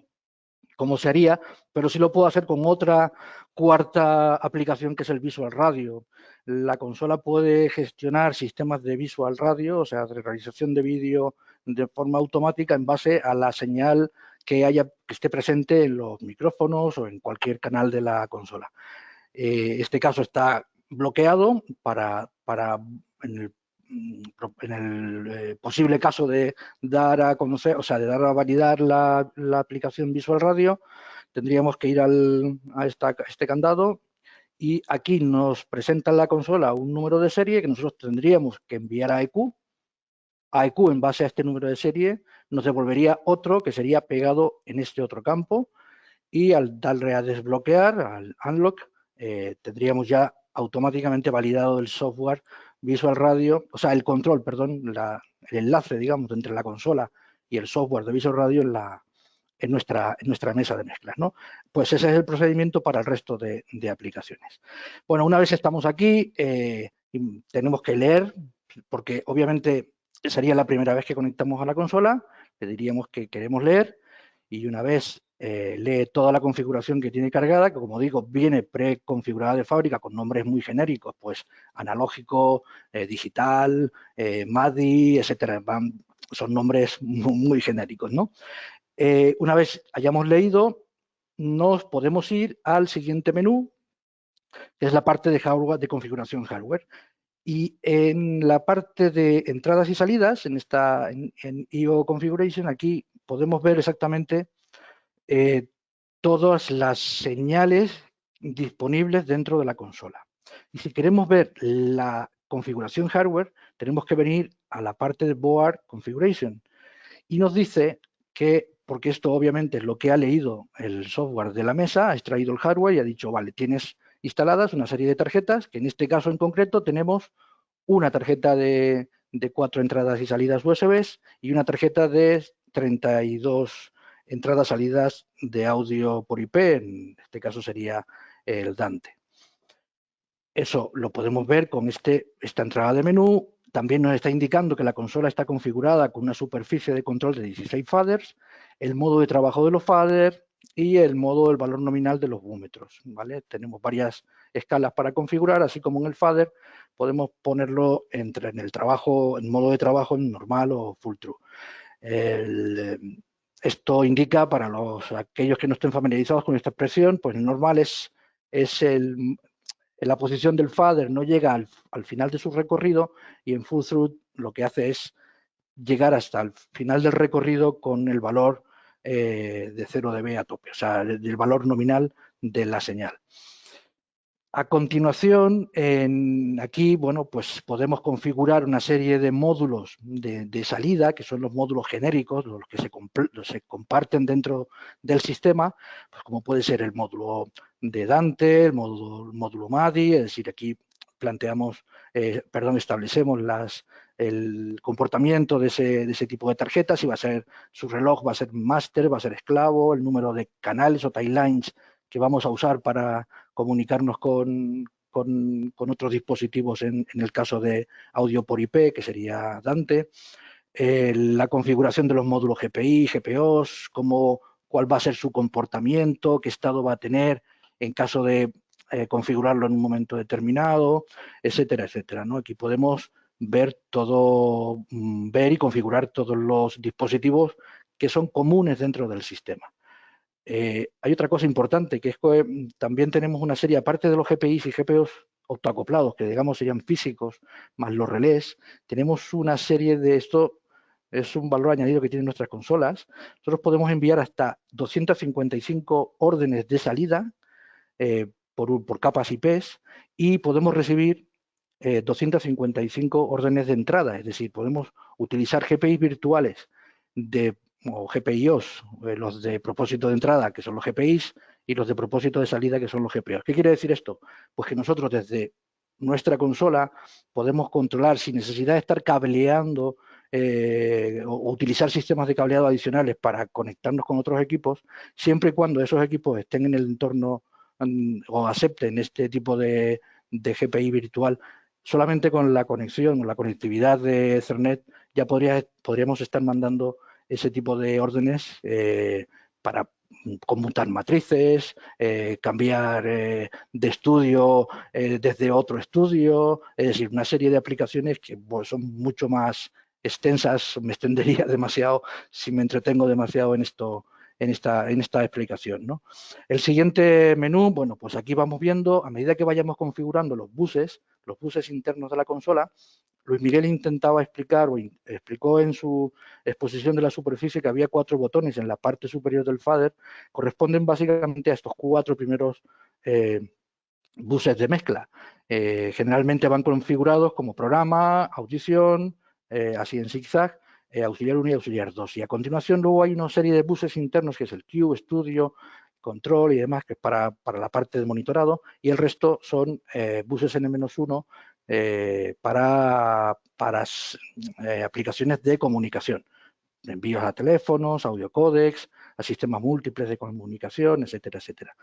se haría, pero sí lo puedo hacer con otra cuarta aplicación que es el Visual Radio. La consola puede gestionar sistemas de Visual Radio, o sea, de realización de vídeo de forma automática en base a la señal que esté presente en los micrófonos o en cualquier canal de la consola. Este caso está bloqueado para en el posible caso de dar a conocer, o sea, de dar a validar la aplicación Visual Radio, tendríamos que ir a este candado y aquí nos presenta la consola un número de serie que nosotros tendríamos que enviar a EQ. A EQ, en base a este número de serie, nos devolvería otro que sería pegado en este otro campo y al darle a desbloquear, al unlock, tendríamos ya automáticamente validado el software Visual Radio, o sea, el control, perdón, el enlace, digamos, entre la consola y el software de Visual Radio en nuestra mesa de mezclas, ¿no? Pues ese es el procedimiento para el resto de aplicaciones. Bueno, una vez estamos aquí, tenemos que leer, porque obviamente sería la primera vez que conectamos a la consola, le diríamos que queremos leer, y una vez lee toda la configuración que tiene cargada, que como digo, viene preconfigurada de fábrica con nombres muy genéricos, pues analógico, digital, MADI, etcétera. Son nombres muy genéricos, ¿no? Una vez hayamos leído, nos podemos ir al siguiente menú, que es la parte de hardware, de configuración hardware. Y en la parte de entradas y salidas, en IO Configuration, aquí podemos ver exactamente todas las señales disponibles dentro de la consola. Y si queremos ver la configuración hardware, tenemos que venir a la parte de Board Configuration. Y nos dice que, porque esto obviamente es lo que ha leído el software de la mesa, ha extraído el hardware y ha dicho, vale, tienes instaladas una serie de tarjetas, que en este caso en concreto tenemos una tarjeta de 4 entradas y salidas USB y una tarjeta de 32 entradas y salidas de audio por IP, en este caso sería el Dante. Eso lo podemos ver con esta entrada de menú. También nos está indicando que la consola está configurada con una superficie de control de 16 faders, el modo de trabajo de los faders y el modo del valor nominal de los búmetros, ¿vale? Tenemos varias escalas para configurar, así como en el fader podemos ponerlo en modo de trabajo en normal o full true. Esto indica para aquellos que no estén familiarizados con esta expresión, pues el normal es la posición del fader no llega al final de su recorrido y en full through lo que hace es llegar hasta el final del recorrido con el valor de 0 dB a tope, o sea, el valor nominal de la señal. A continuación, aquí, bueno, pues podemos configurar una serie de módulos de salida, que son los módulos genéricos, los que se comparten dentro del sistema, pues como puede ser el módulo de Dante, el módulo MADI, es decir, aquí establecemos el comportamiento de ese tipo de tarjetas, si va a ser su reloj, va a ser master, va a ser esclavo, el número de canales o timelines que vamos a usar para comunicarnos con otros dispositivos en el caso de audio por IP, que sería Dante, la configuración de los módulos GPI, GPOs, cuál va a ser su comportamiento, qué estado va a tener en caso de configurarlo en un momento determinado, etcétera, etcétera, ¿no? Aquí podemos ver y configurar todos los dispositivos que son comunes dentro del sistema. Hay otra cosa importante, que es que también tenemos una serie, aparte de los GPIs y GPOs autoacoplados, que digamos serían físicos, más los relés, tenemos una serie de esto, es un valor añadido que tienen nuestras consolas. Nosotros podemos enviar hasta 255 órdenes de salida por capas IPs y podemos recibir 255 órdenes de entrada, es decir, podemos utilizar GPIs virtuales o GPIOs, los de propósito de entrada, que son los GPIs, y los de propósito de salida, que son los GPIOs. ¿Qué quiere decir esto? Pues que nosotros desde nuestra consola podemos controlar sin necesidad de estar cableando o utilizar sistemas de cableado adicionales para conectarnos con otros equipos, siempre y cuando esos equipos estén en el entorno o acepten este tipo de GPI virtual. Solamente con la conexión o la conectividad de Ethernet ya podríamos estar mandando ese tipo de órdenes para conmutar matrices, cambiar de estudio desde otro estudio, es decir, una serie de aplicaciones que pues, son mucho más extensas. Me extendería demasiado si me entretengo demasiado en esto, en esta explicación, ¿no? El siguiente menú, bueno, pues aquí vamos viendo, a medida que vayamos configurando los buses internos de la consola. Luis Miguel intentaba explicar o explicó en su exposición de la superficie que había 4 botones en la parte superior del fader, corresponden básicamente a estos 4 primeros buses de mezcla. Generalmente van configurados como programa, audición, así en zigzag, auxiliar 1 y auxiliar 2. Y a continuación luego hay una serie de buses internos que es el Q, estudio, control y demás, que es para la parte de monitorado, y el resto son buses N-1 para aplicaciones de comunicación, envíos a teléfonos, audio códecs, a sistemas múltiples de comunicación, etcétera, etcétera.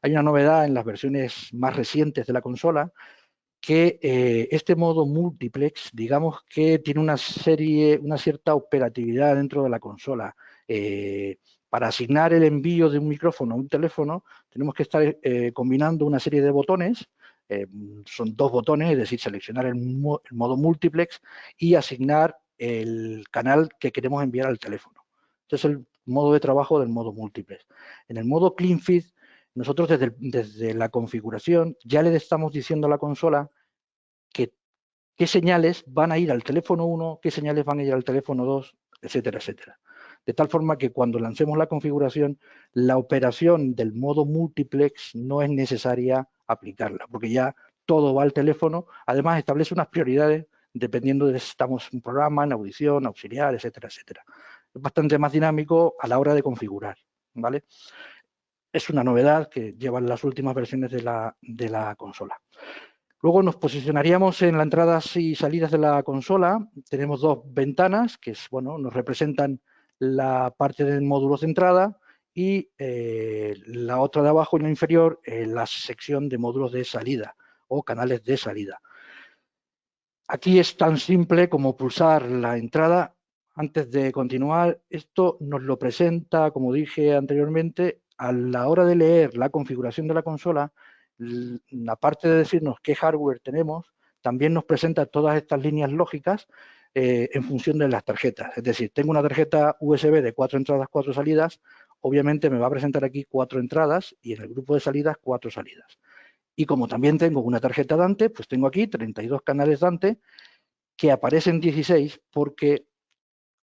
Hay una novedad en las versiones más recientes de la consola, que este modo multiplex, digamos que tiene una cierta operatividad dentro de la consola. Para asignar el envío de un micrófono a un teléfono, tenemos que estar combinando una serie de botones. Son 2 botones, es decir, seleccionar el modo multiplex y asignar el canal que queremos enviar al teléfono. Este es el modo de trabajo del modo múltiplex. En el modo clean feed, nosotros desde la configuración ya le estamos diciendo a la consola qué señales van a ir al teléfono 1, qué señales van a ir al teléfono 2, etcétera, etcétera. De tal forma que cuando lancemos la configuración, la operación del modo multiplex no es necesaria aplicarla, porque ya todo va al teléfono. Además, establece unas prioridades dependiendo de si estamos en programa, en audición, auxiliar, etcétera, etcétera. Es bastante más dinámico a la hora de configurar, ¿vale? Es una novedad que llevan las últimas versiones de la consola. Luego nos posicionaríamos en las entradas y salidas de la consola. Tenemos 2 ventanas que nos representan la parte del módulo de entrada y la otra de abajo en la inferior, la sección de módulos de salida o canales de salida. Aquí es tan simple como pulsar la entrada. Antes de continuar, esto nos lo presenta, como dije anteriormente, a la hora de leer la configuración de la consola. Aparte de decirnos qué hardware tenemos, también nos presenta todas estas líneas lógicas en función de las tarjetas. Es decir, tengo una tarjeta USB de 4 entradas, 4 salidas, obviamente me va a presentar aquí 4 entradas y en el grupo de salidas 4 salidas. Y como también tengo una tarjeta Dante, pues tengo aquí 32 canales Dante que aparecen 16 porque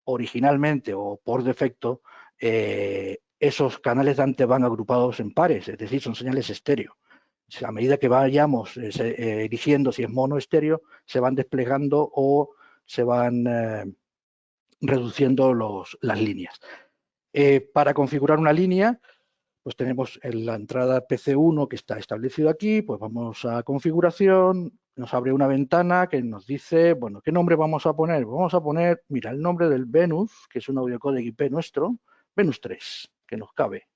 originalmente o por defecto esos canales Dante van agrupados en pares, es decir, son señales estéreo. A medida que vayamos eligiendo si es mono o estéreo, se van desplegando o se van reduciendo las líneas. Para configurar una línea, pues tenemos en la entrada PC1 que está establecido aquí, pues vamos a configuración, nos abre una ventana que nos dice, bueno, ¿qué nombre vamos a poner? Vamos a poner, mira, el nombre del Venus, que es un audio codec IP nuestro, Venus 3, que nos cabe.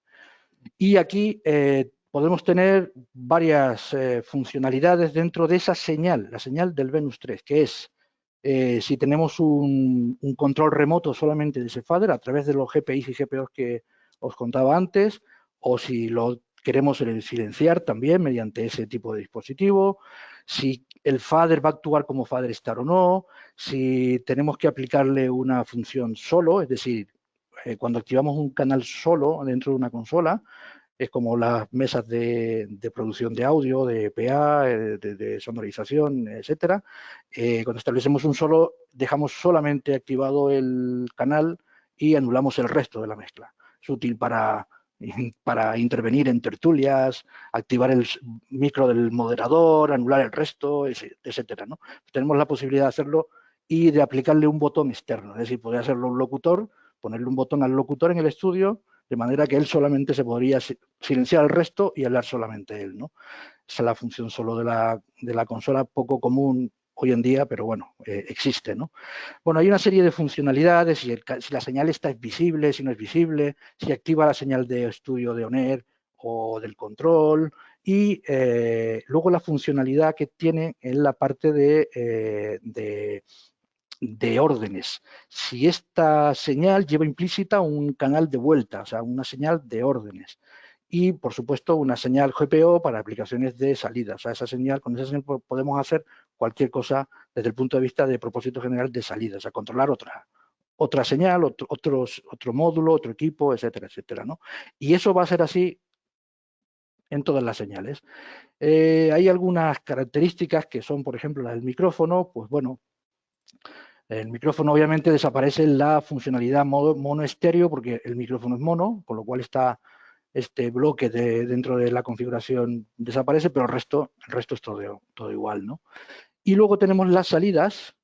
Y aquí podemos tener varias funcionalidades dentro de esa señal, la señal del Venus 3, que es si tenemos un control remoto solamente de ese fader a través de los GPIs y GPOs que os contaba antes, o si lo queremos silenciar también mediante ese tipo de dispositivo, si el fader va a actuar como fader star o no, si tenemos que aplicarle una función solo, es decir, cuando activamos un canal solo dentro de una consola, es como las mesas de producción de audio, de PA, de sonorización, etcétera. Cuando establecemos un solo, dejamos solamente activado el canal y anulamos el resto de la mezcla. Es útil para para intervenir en tertulias, activar el micro del moderador, anular el resto, etcétera, ¿no? Tenemos la posibilidad de hacerlo y de aplicarle un botón externo, es decir, podría hacerlo un locutor, ponerle un botón al locutor en el estudio, de manera que él solamente se podría silenciar el resto y hablar solamente él, ¿no? Esa es la función solo de la consola, poco común hoy en día, pero bueno, existe, ¿no? Bueno, hay una serie de funcionalidades, si la señal está visible, si no es visible, si activa la señal de estudio de ONER o del control, y luego la funcionalidad que tiene en la parte de órdenes. Si esta señal lleva implícita un canal de vuelta, o sea, una señal de órdenes. Y, por supuesto, una señal GPO para aplicaciones de salida. O sea, con esa señal podemos hacer cualquier cosa desde el punto de vista de propósito general de salida, o sea, controlar otra señal, otro módulo, otro equipo, etcétera, etcétera, ¿no? Y eso va a ser así en todas las señales. Hay algunas características que son, por ejemplo, las del micrófono. Pues bueno, el micrófono obviamente desaparece la funcionalidad mono estéreo porque el micrófono es mono, con lo cual este bloque dentro de la configuración desaparece, pero el resto es todo igual, ¿no? Y luego tenemos las salidas,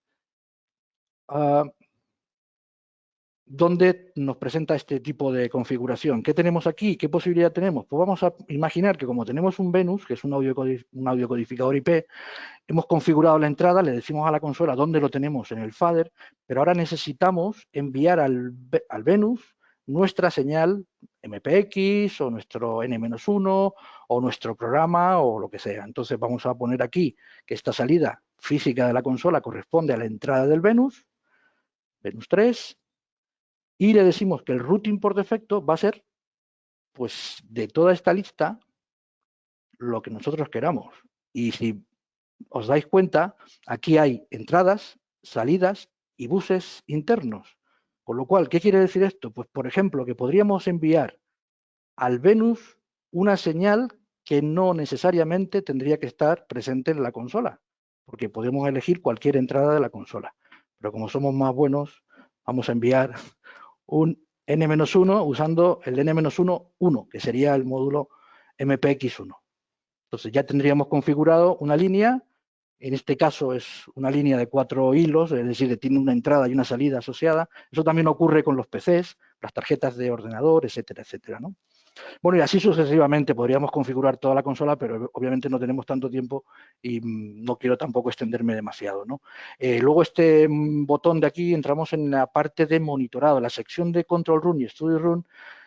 donde nos presenta este tipo de configuración. ¿Qué tenemos aquí? ¿Qué posibilidad tenemos? Pues vamos a imaginar que como tenemos un Venus, que es un audiocodificador IP, hemos configurado la entrada, le decimos a la consola dónde lo tenemos en el fader, pero ahora necesitamos enviar al Venus nuestra señal MPX o nuestro N-1 o nuestro programa o lo que sea. Entonces vamos a poner aquí que esta salida física de la consola corresponde a la entrada del Venus 3, y le decimos que el routing por defecto va a ser, pues, de toda esta lista lo que nosotros queramos. Y si os dais cuenta, aquí hay entradas, salidas y buses internos. Con lo cual, ¿qué quiere decir esto? Pues, por ejemplo, que podríamos enviar al Venus una señal que no necesariamente tendría que estar presente en la consola, porque podemos elegir cualquier entrada de la consola. Pero como somos más buenos, vamos a enviar un N-1 usando el N-1, que sería el módulo MPX1. Entonces ya tendríamos configurado una línea, en este caso es una línea de 4 hilos, es decir, tiene una entrada y una salida asociada. Eso también ocurre con los PCs, las tarjetas de ordenador, etcétera, etcétera, ¿no? Bueno, y así sucesivamente podríamos configurar toda la consola, pero obviamente no tenemos tanto tiempo y no quiero tampoco extenderme demasiado, ¿no? Luego este botón de aquí, entramos en la parte de monitorado, la sección de Control Room y Studio Room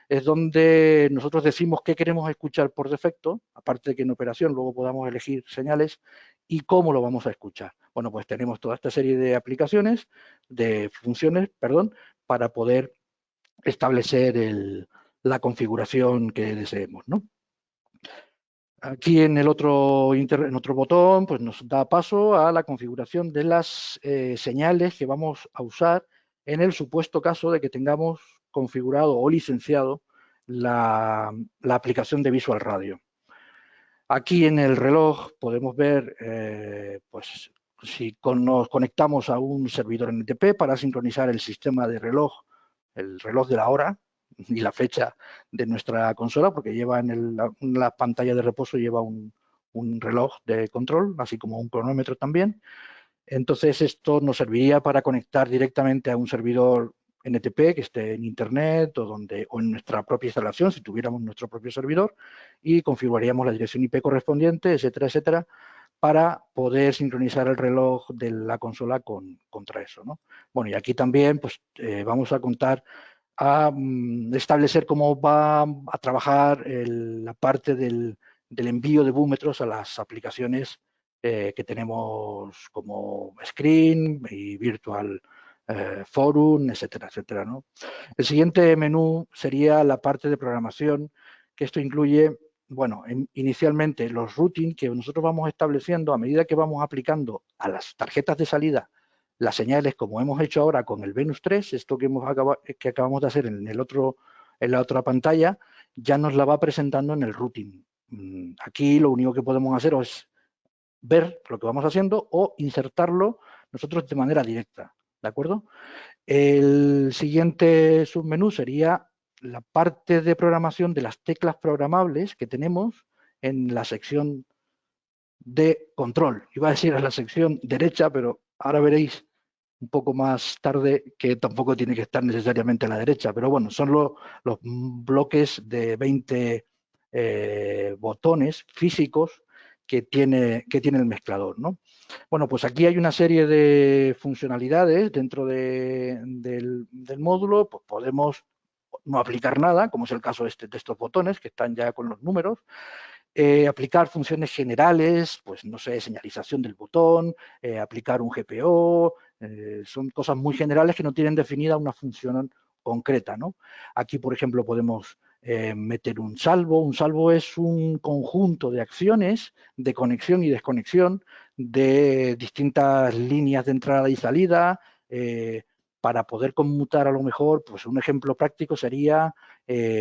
es donde nosotros decimos qué queremos escuchar por defecto, aparte de que en operación luego podamos elegir señales y cómo lo vamos a escuchar. Bueno, pues tenemos toda esta serie de aplicaciones, de funciones, perdón, para poder establecer la configuración que deseemos, ¿no? Aquí en otro botón, pues nos da paso a la configuración de las señales que vamos a usar en el supuesto caso de que tengamos configurado o licenciado la aplicación de Visual Radio. Aquí en el reloj podemos ver, pues, si nos conectamos a un servidor NTP para sincronizar el sistema de reloj, el reloj de la hora y la fecha de nuestra consola, porque lleva en la pantalla de reposo lleva un reloj de control, así como un cronómetro también. Entonces esto nos serviría para conectar directamente a un servidor NTP que esté en internet o en nuestra propia instalación, si tuviéramos nuestro propio servidor, y configuraríamos la dirección IP correspondiente, etcétera, etcétera, para poder sincronizar el reloj de la consola contra eso, ¿no? Bueno, y aquí también pues vamos a contar a establecer cómo va a trabajar la parte del envío de búmetros a las aplicaciones que tenemos como Screen y Virtual Forum, etcétera, etcétera, ¿no? El siguiente menú sería la parte de programación, que esto incluye, bueno, inicialmente los routing que nosotros vamos estableciendo a medida que vamos aplicando a las tarjetas de salida las señales, como hemos hecho ahora con el Venus 3, esto que acabamos de hacer en la otra pantalla, ya nos la va presentando en el routing. Aquí lo único que podemos hacer es ver lo que vamos haciendo o insertarlo nosotros de manera directa, ¿de acuerdo? El siguiente submenú sería la parte de programación de las teclas programables que tenemos en la sección de control. Iba a decir a la sección derecha, pero ahora veréis un poco más tarde que tampoco tiene que estar necesariamente a la derecha, pero bueno, son los bloques de 20 botones físicos que tiene el mezclador, ¿no? Bueno, pues aquí hay una serie de funcionalidades dentro del módulo, pues podemos no aplicar nada, como es el caso de estos botones que están ya con los números, aplicar funciones generales, pues no sé, señalización del botón, aplicar un GPO, son cosas muy generales que no tienen definida una función concreta, ¿no? Aquí, por ejemplo, podemos meter un salvo. Un salvo es un conjunto de acciones de conexión y desconexión de distintas líneas de entrada y salida, para poder conmutar a lo mejor, pues un ejemplo práctico sería,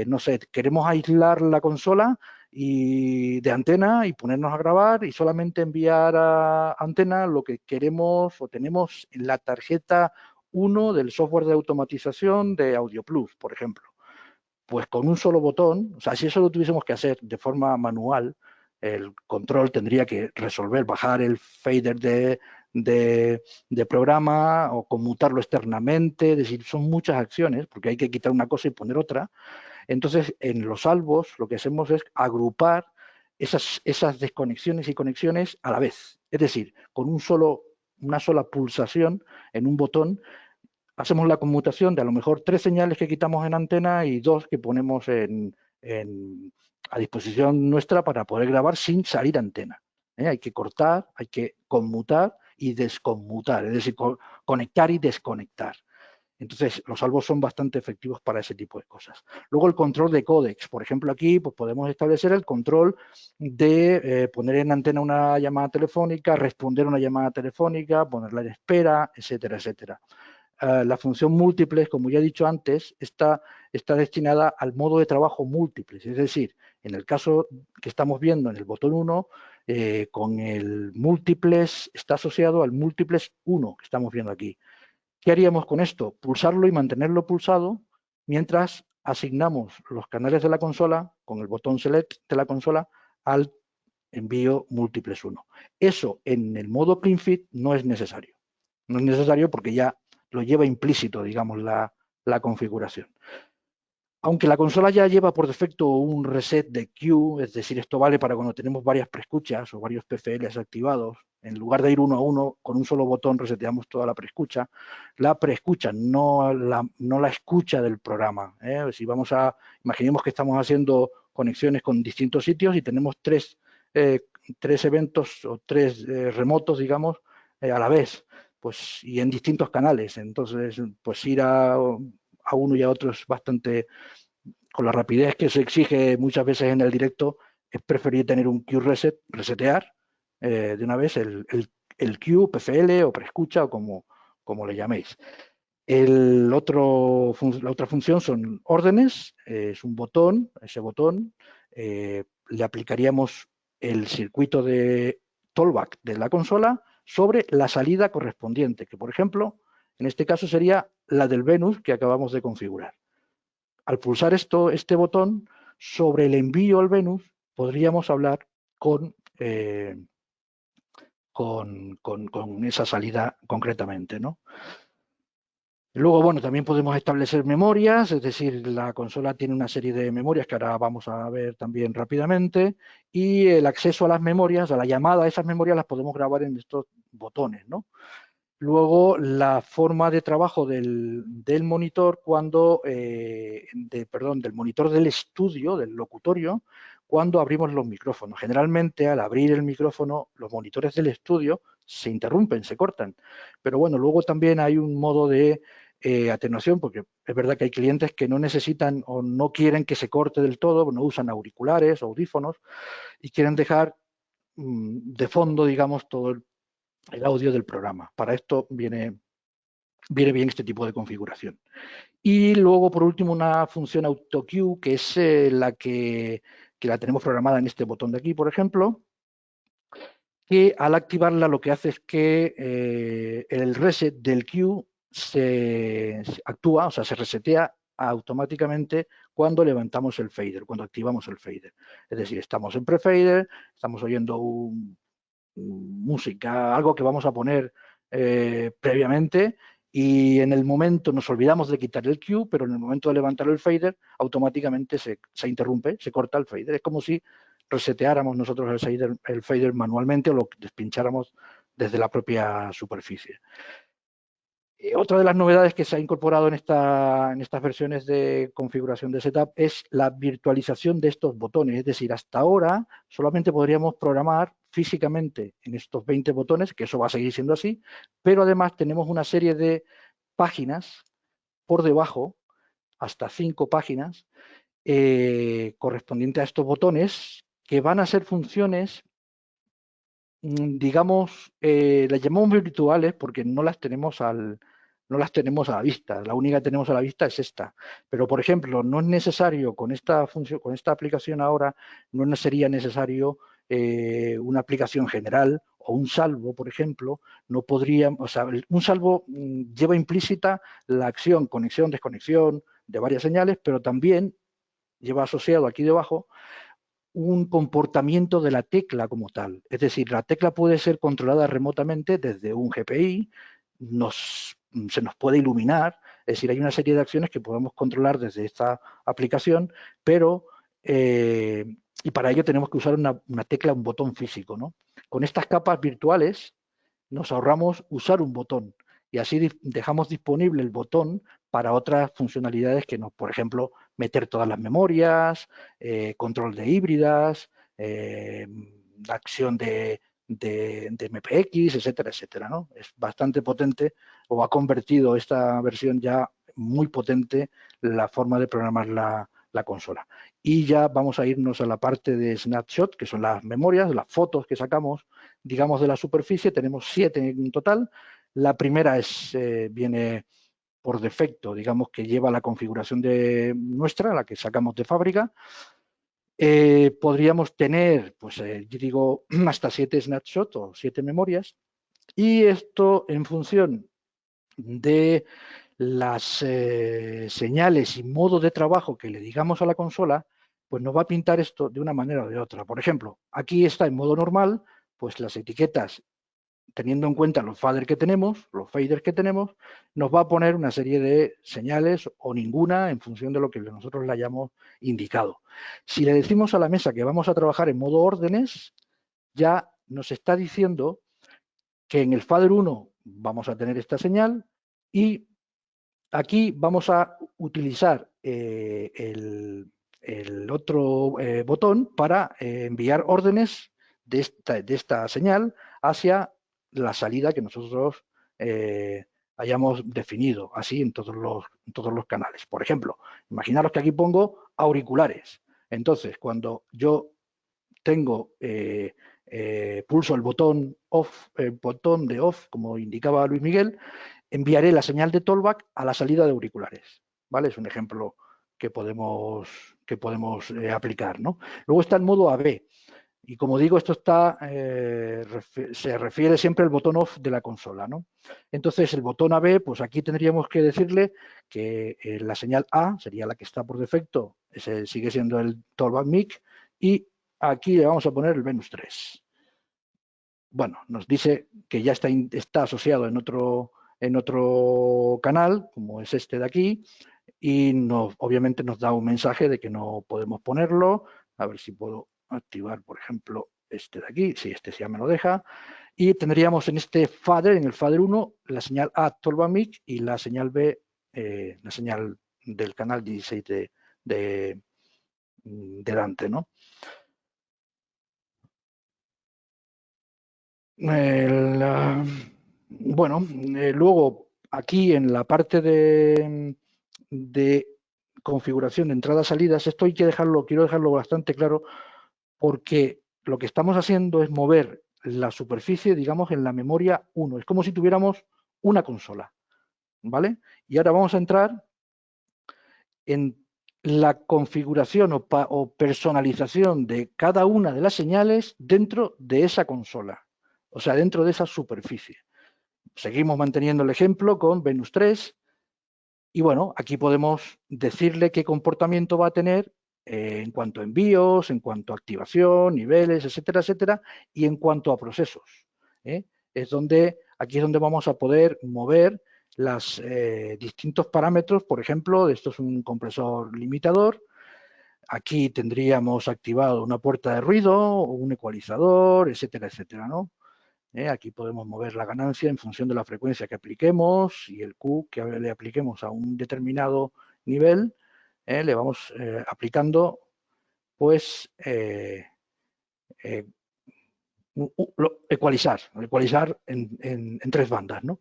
no sé, queremos aislar la consola y de antena y ponernos a grabar y solamente enviar a antena lo que queremos o tenemos en la tarjeta 1 del software de automatización de AudioPlus, por ejemplo. Pues con un solo botón, o sea, si eso lo tuviésemos que hacer de forma manual, el control tendría que resolver, bajar el fader de programa o conmutarlo externamente, es decir, son muchas acciones porque hay que quitar una cosa y poner otra. Entonces, en los salvos lo que hacemos es agrupar esas desconexiones y conexiones a la vez. Es decir, con una sola pulsación en un botón, hacemos la conmutación de a lo mejor 3 señales que quitamos en antena y 2 que ponemos a disposición nuestra para poder grabar sin salir antena. Hay que cortar, hay que conmutar y desconmutar, es decir, conectar y desconectar. Entonces, los salvos son bastante efectivos para ese tipo de cosas. Luego, el control de códecs. Por ejemplo, aquí pues, podemos establecer el control de poner en antena una llamada telefónica, responder una llamada telefónica, ponerla en espera, etcétera, etcétera. La función múltiples, como ya he dicho antes, está destinada al modo de trabajo múltiples. Es decir, en el caso que estamos viendo en el botón 1, con el múltiples está asociado al múltiples 1 que estamos viendo aquí. ¿Qué haríamos con esto? Pulsarlo y mantenerlo pulsado mientras asignamos los canales de la consola con el botón Select de la consola al envío múltiples 1. Eso en el modo CleanFit no es necesario. No es necesario porque ya lo lleva implícito, digamos, la configuración. Aunque la consola ya lleva por defecto un reset de queue, es decir, esto vale para cuando tenemos varias preescuchas o varios PFLs activados. En lugar de ir uno a uno, con un solo botón reseteamos toda la preescucha. La preescucha, no la escucha del programa. Si imaginemos que estamos haciendo conexiones con distintos sitios y tenemos tres eventos o tres remotos, digamos, a la vez, pues, y en distintos canales. Entonces, pues ir a uno y a otro es bastante, con la rapidez que se exige muchas veces en el directo, es preferible tener un queue resetear de una vez el queue, PFL o preescucha o como le llaméis. La otra función son órdenes, es un botón, ese botón le aplicaríamos el circuito de tollback de la consola sobre la salida correspondiente, que por ejemplo, en este caso sería la del Venus que acabamos de configurar. Al pulsar este botón, sobre el envío al Venus, podríamos hablar con esa salida concretamente, ¿no? Luego, bueno, también podemos establecer memorias, es decir, la consola tiene una serie de memorias que ahora vamos a ver también rápidamente, y el acceso a las memorias, a la llamada a esas memorias, las podemos grabar en estos botones, ¿no? Luego, la forma de trabajo del monitor del monitor del estudio, del locutorio, cuando abrimos los micrófonos. Generalmente, al abrir el micrófono, los monitores del estudio se interrumpen, se cortan. Pero bueno, luego también hay un modo de atenuación, porque es verdad que hay clientes que no necesitan o no quieren que se corte del todo, no usan auriculares o audífonos y quieren dejar de fondo, digamos, todo el audio del programa. Para esto viene bien este tipo de configuración. Y luego, por último, una función AutoCue, que es la que la tenemos programada en este botón de aquí, por ejemplo, que al activarla lo que hace es que el reset del queue se actúa, o sea, se resetea automáticamente cuando levantamos el fader, cuando activamos el fader. Es decir, estamos en pre-fader, estamos oyendo música, algo que vamos a poner previamente, y en el momento nos olvidamos de quitar el cue, pero en el momento de levantar el fader, automáticamente se interrumpe, se corta el fader. Es como si reseteáramos nosotros el fader manualmente o lo despincháramos desde la propia superficie. Otra de las novedades que se ha incorporado en estas versiones de configuración de setup es la virtualización de estos botones. Es decir, hasta ahora solamente podríamos programar físicamente en estos 20 botones, que eso va a seguir siendo así, pero además tenemos una serie de páginas por debajo, hasta 5 páginas, correspondientes a estos botones, que van a ser funciones, digamos, las llamamos virtuales porque no las tenemos a la vista. La única que tenemos a la vista es esta. Pero, por ejemplo, no es necesario con esta función, con esta aplicación ahora, no sería necesario una aplicación general o un salvo, por ejemplo. No podríamos, o sea, un salvo lleva implícita la acción conexión, desconexión de varias señales, pero también lleva asociado aquí debajo un comportamiento de la tecla como tal. Es decir, la tecla puede ser controlada remotamente desde un GPI, se nos puede iluminar, es decir, hay una serie de acciones que podemos controlar desde esta aplicación, pero y para ello tenemos que usar una tecla, un botón físico, ¿no? Con estas capas virtuales nos ahorramos usar un botón y así dejamos disponible el botón para otras funcionalidades que nos, por ejemplo, meter todas las memorias, control de híbridas, acción de MPX, etcétera, etcétera, ¿no? Es bastante potente, o ha convertido esta versión ya muy potente la forma de programar la consola. Y ya vamos a irnos a la parte de snapshot, que son las memorias, las fotos que sacamos, digamos, de la superficie. Tenemos 7 en total. La primera viene por defecto, digamos, que lleva la configuración de nuestra, la que sacamos de fábrica. Podríamos tener, pues yo digo, hasta 7 snapshots o 7 memorias, y esto en función de las señales y modo de trabajo que le digamos a la consola, pues nos va a pintar esto de una manera o de otra. Por ejemplo, aquí está en modo normal, pues las etiquetas, teniendo en cuenta los faders que tenemos, nos va a poner una serie de señales o ninguna en función de lo que nosotros le hayamos indicado. Si le decimos a la mesa que vamos a trabajar en modo órdenes, ya nos está diciendo que en el fader 1 vamos a tener esta señal y aquí vamos a utilizar el otro botón para enviar órdenes de esta señal hacia la salida que nosotros hayamos definido, así en todos los canales. Por ejemplo, imaginaros que aquí pongo auriculares. Entonces, cuando yo tengo pulso el botón de off, como indicaba Luis Miguel, enviaré la señal de Tollback a la salida de auriculares, ¿vale? Es un ejemplo que podemos aplicar, ¿no? Luego está el modo AB. Y como digo, esto se refiere siempre al botón off de la consola, ¿no? Entonces, el botón AB, pues aquí tendríamos que decirle que la señal A sería la que está por defecto, ese sigue siendo el Tollback Mic, y aquí le vamos a poner el Venus 3. Bueno, nos dice que ya está asociado en otro canal, como es este de aquí, y obviamente nos da un mensaje de que no podemos ponerlo. A ver si puedo activar, por ejemplo, este de aquí. Sí, este ya me lo deja. Y tendríamos en este fader, en el fader 1, la señal A Tollback Mic y la señal B, la señal del canal 16 de Dante, ¿no? Bueno, luego aquí en la parte de configuración de entradas-salidas, esto quiero dejarlo bastante claro, porque lo que estamos haciendo es mover la superficie, digamos, en la memoria 1. Es como si tuviéramos una consola, ¿vale? Y ahora vamos a entrar en la configuración o personalización de cada una de las señales dentro de esa consola, o sea, dentro de esa superficie. Seguimos manteniendo el ejemplo con Venus 3. Y bueno, aquí podemos decirle qué comportamiento va a tener en cuanto a envíos, en cuanto a activación, niveles, etcétera, etcétera, y en cuanto a procesos. Aquí es donde vamos a poder mover los distintos parámetros. Por ejemplo, esto es un compresor limitador. Aquí tendríamos activado una puerta de ruido, un ecualizador, etcétera, etcétera, ¿no? Aquí podemos mover la ganancia en función de la frecuencia que apliquemos y el Q que le apliquemos a un determinado nivel. Le vamos aplicando, pues, ecualizar en 3 bandas, ¿no?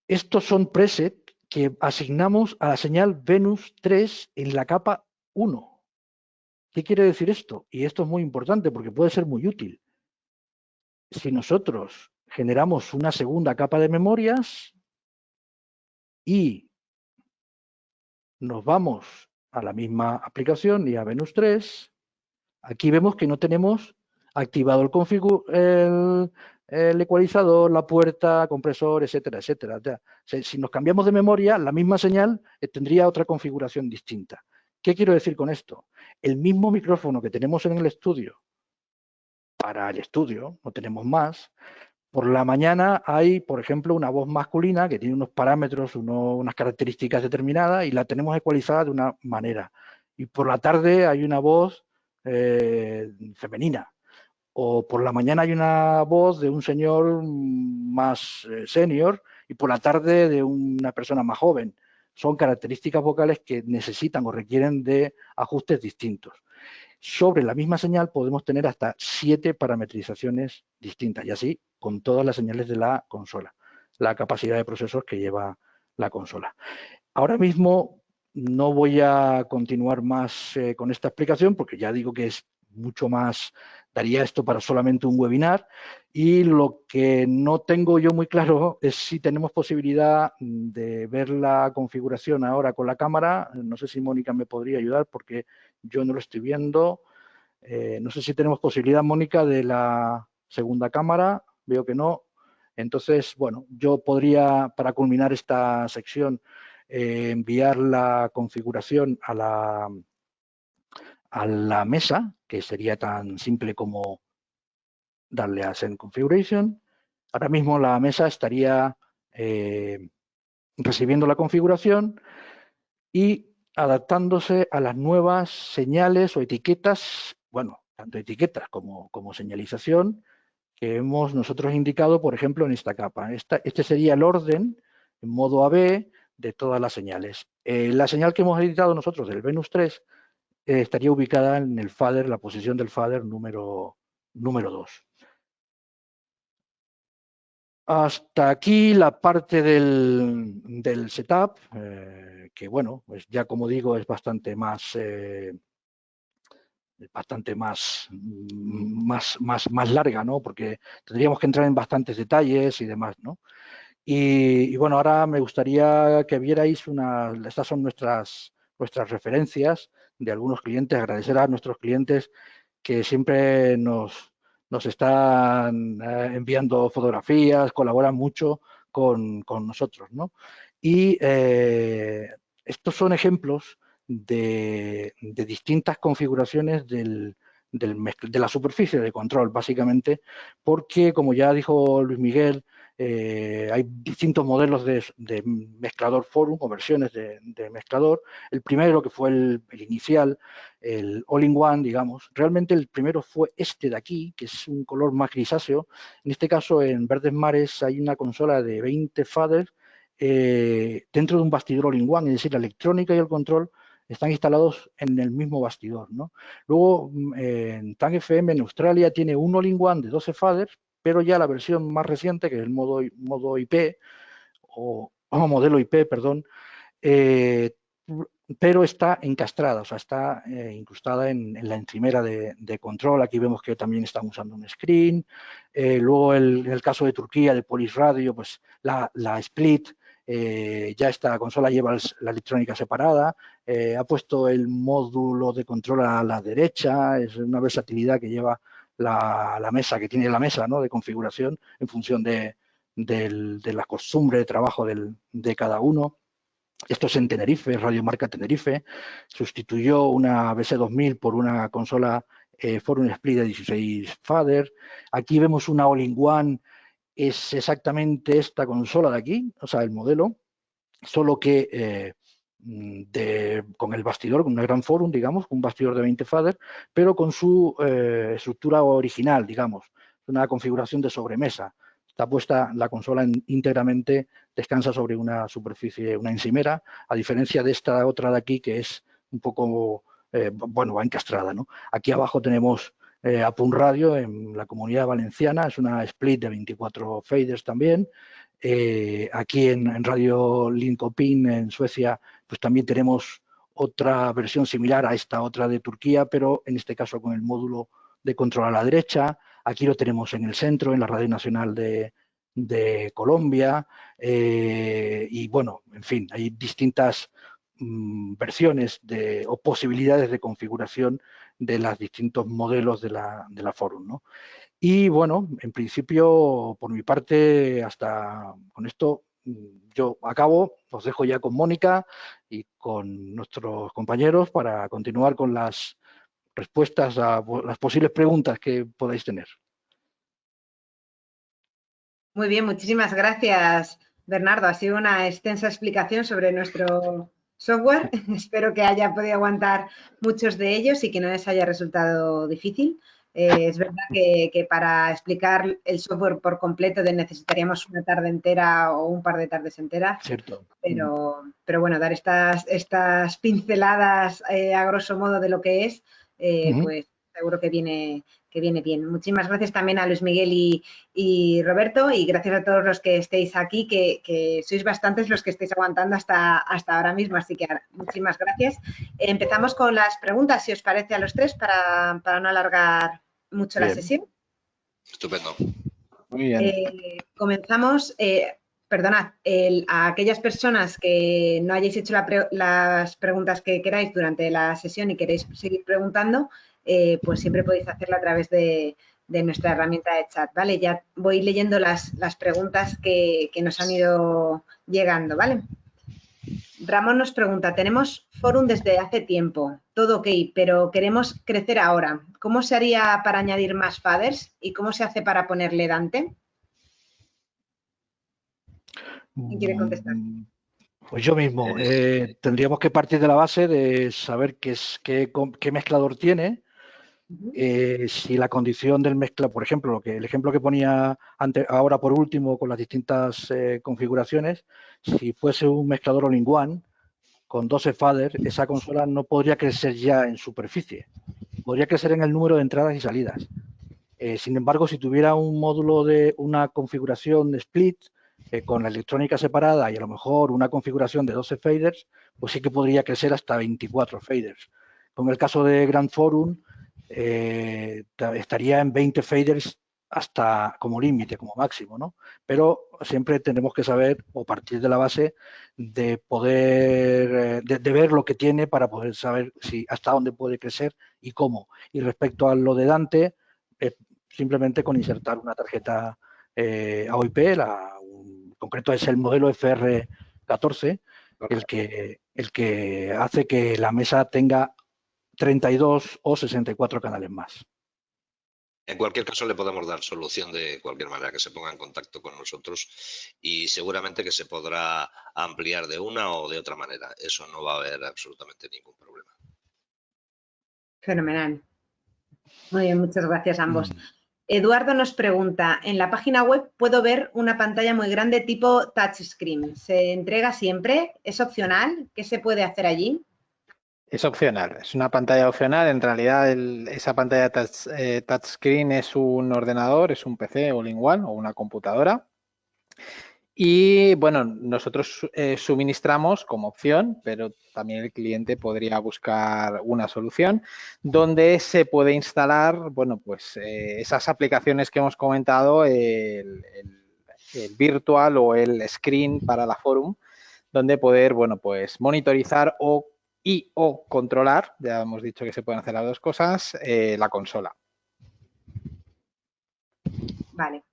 Estos son presets que asignamos a la señal Venus 3 en la capa 1. ¿Qué quiere decir esto? Y esto es muy importante porque puede ser muy útil. Si nosotros generamos una segunda capa de memorias y nos vamos a la misma aplicación y a Venus 3, aquí vemos que no tenemos activado el ecualizador, la puerta, compresor, etcétera, etcétera. Si nos cambiamos de memoria, la misma señal tendría otra configuración distinta. ¿Qué quiero decir con esto? El mismo micrófono que tenemos en el estudio, para el estudio, no tenemos más. Por la mañana hay, por ejemplo, una voz masculina que tiene unos parámetros, unas características determinadas y la tenemos ecualizada de una manera. Y por la tarde hay una voz femenina. O por la mañana hay una voz de un señor más senior y por la tarde de una persona más joven. Son características vocales que necesitan o requieren de ajustes distintos. Sobre la misma señal podemos tener hasta 7 parametrizaciones distintas y así con todas las señales de la consola, la capacidad de procesos que lleva la consola. Ahora mismo no voy a continuar más con esta explicación porque ya digo que es mucho más, daría esto para solamente un webinar, y lo que no tengo yo muy claro es si tenemos posibilidad de ver la configuración ahora con la cámara. No sé si Mónica me podría ayudar porque yo no lo estoy viendo. No sé si tenemos posibilidad, Mónica, de la segunda cámara. Veo que no. Entonces, bueno, yo podría, para culminar esta sección, enviar la configuración a la mesa, que sería tan simple como darle a Send Configuration. Ahora mismo la mesa estaría recibiendo la configuración y adaptándose a las nuevas señales o etiquetas, bueno, tanto etiquetas como señalización que hemos nosotros indicado, por ejemplo, en esta capa. Este sería el orden en modo AB de todas las señales. La señal que hemos editado nosotros del Venus 3 estaría ubicada en el fader, la posición del fader número 2. Hasta aquí la parte del setup, que bueno, pues ya como digo es bastante más larga, ¿no? Porque tendríamos que entrar en bastantes detalles y demás, ¿no? Y bueno, ahora me gustaría que vierais estas son nuestras referencias de algunos clientes, agradecer a nuestros clientes que siempre nos están enviando fotografías, colaboran mucho con nosotros, ¿no? Y estos son ejemplos de distintas configuraciones de la superficie de control, básicamente, porque, como ya dijo Luis Miguel, hay distintos modelos de mezclador Forum o versiones de mezclador. El primero, que fue el inicial, el all-in-one, digamos, realmente el primero fue este de aquí, que es un color más grisáceo. En este caso, en Verdes Mares hay una consola de 20 faders dentro de un bastidor all-in-one, es decir, la electrónica y el control están instalados en el mismo bastidor, ¿no? Luego, en TAN FM en Australia tiene un all-in-one de 12 faders, pero ya la versión más reciente, que es el modo IP, o modelo IP, perdón, pero está encastrada, o sea, está incrustada en la encimera de control. Aquí vemos que también están usando un screen. Luego, en el caso de Turquía, de Polis Radio, pues la split, ya esta consola lleva la electrónica separada, ha puesto el módulo de control a la derecha, es una versatilidad que lleva la mesa, que tiene la mesa, ¿no?, de configuración en función de de la costumbre de trabajo de cada uno. Esto es en Tenerife, Radiomarca Tenerife. Sustituyó una BC2000 por una consola Forum Split de 16 fader. Aquí vemos una All-in-One, es exactamente esta consola de aquí, o sea, el modelo, solo que con el bastidor, con una gran Forum, digamos, un bastidor de 20 fader, pero con su estructura original, digamos, una configuración de sobremesa. Está puesta la consola íntegramente, descansa sobre una superficie, una encimera, a diferencia de esta otra de aquí que es un poco, bueno, va encastrada, ¿no? Aquí abajo tenemos Apun Radio en la Comunidad Valenciana, es una split de 24 faders también. Aquí en Radio Linkopin en Suecia, pues también tenemos otra versión similar a esta otra de Turquía, pero en este caso con el módulo de control a la derecha. Aquí lo tenemos en el centro, en la Radio Nacional de Colombia. Y bueno, en fin, hay distintas versiones o posibilidades de configuración de los distintos modelos de la Forum, ¿no? Y bueno, en principio, por mi parte, hasta con esto yo acabo. Os dejo ya con Mónica y con nuestros compañeros para continuar con las respuestas a las posibles preguntas que podáis tener. Muy bien, muchísimas gracias, Bernardo. Ha sido una extensa explicación sobre nuestro software. Espero que haya podido aguantar muchos de ellos y que no les haya resultado difícil. Es verdad que para explicar el software por completo necesitaríamos una tarde entera o un par de tardes enteras. Cierto. Pero bueno, dar estas pinceladas a grosso modo de lo que es, pues seguro que viene bien. Muchísimas gracias también a Luis Miguel y Roberto, y gracias a todos los que estéis aquí, que sois bastantes los que estáis aguantando hasta ahora mismo, así que muchísimas gracias. Empezamos con las preguntas, si os parece, a los tres, para no alargar mucho la sesión. Estupendo. Muy bien. Comenzamos. Perdonad, a aquellas personas que no hayáis hecho las preguntas que queráis durante la sesión y queréis seguir preguntando, pues siempre podéis hacerlo a través de nuestra herramienta de chat, ¿vale? Ya voy leyendo las preguntas que nos han ido llegando, ¿vale? Ramón nos pregunta, tenemos Forum desde hace tiempo, todo ok, pero queremos crecer ahora. ¿Cómo se haría para añadir más faders y cómo se hace para ponerle Dante? ¿Quién quiere contestar? Pues yo mismo. Tendríamos que partir de la base de saber qué mezclador tiene. Si la condición del mezcla, por ejemplo, el ejemplo que ponía ahora por último con las distintas configuraciones, si fuese un mezclador all-in-one con 12 faders, esa consola no podría crecer ya en superficie. Podría crecer en el número de entradas y salidas. Sin embargo, si tuviera un módulo de una configuración de split, con la electrónica separada y a lo mejor una configuración de 12 faders, pues sí que podría crecer hasta 24 faders. Con el caso de Grand Forum, estaría en 20 faders hasta como límite, como máximo, ¿no? Pero siempre tenemos que saber o partir de la base de poder, de ver lo que tiene para poder saber hasta dónde puede crecer y cómo. Y respecto a lo de Dante, simplemente con insertar una tarjeta AOIP, en concreto es el modelo FR14, el que hace que la mesa tenga 32 o 64 canales más. En cualquier caso, le podemos dar solución de cualquier manera, que se ponga en contacto con nosotros y seguramente que se podrá ampliar de una o de otra manera. Eso no va a haber absolutamente ningún problema. Fenomenal. Muy bien, muchas gracias a ambos. Eduardo nos pregunta, en la página web puedo ver una pantalla muy grande tipo touchscreen. ¿Se entrega siempre? ¿Es opcional? ¿Qué se puede hacer allí? Es opcional, es una pantalla opcional. En realidad esa pantalla touchscreen es un ordenador, es un PC all-in-one o una computadora. Y bueno, nosotros suministramos como opción, pero también el cliente podría buscar una solución donde se puede instalar, bueno, pues esas aplicaciones que hemos comentado, el virtual o el screen para la Forum, donde poder, bueno, pues monitorizar o controlar, ya hemos dicho que se pueden hacer las dos cosas, la consola. Vale.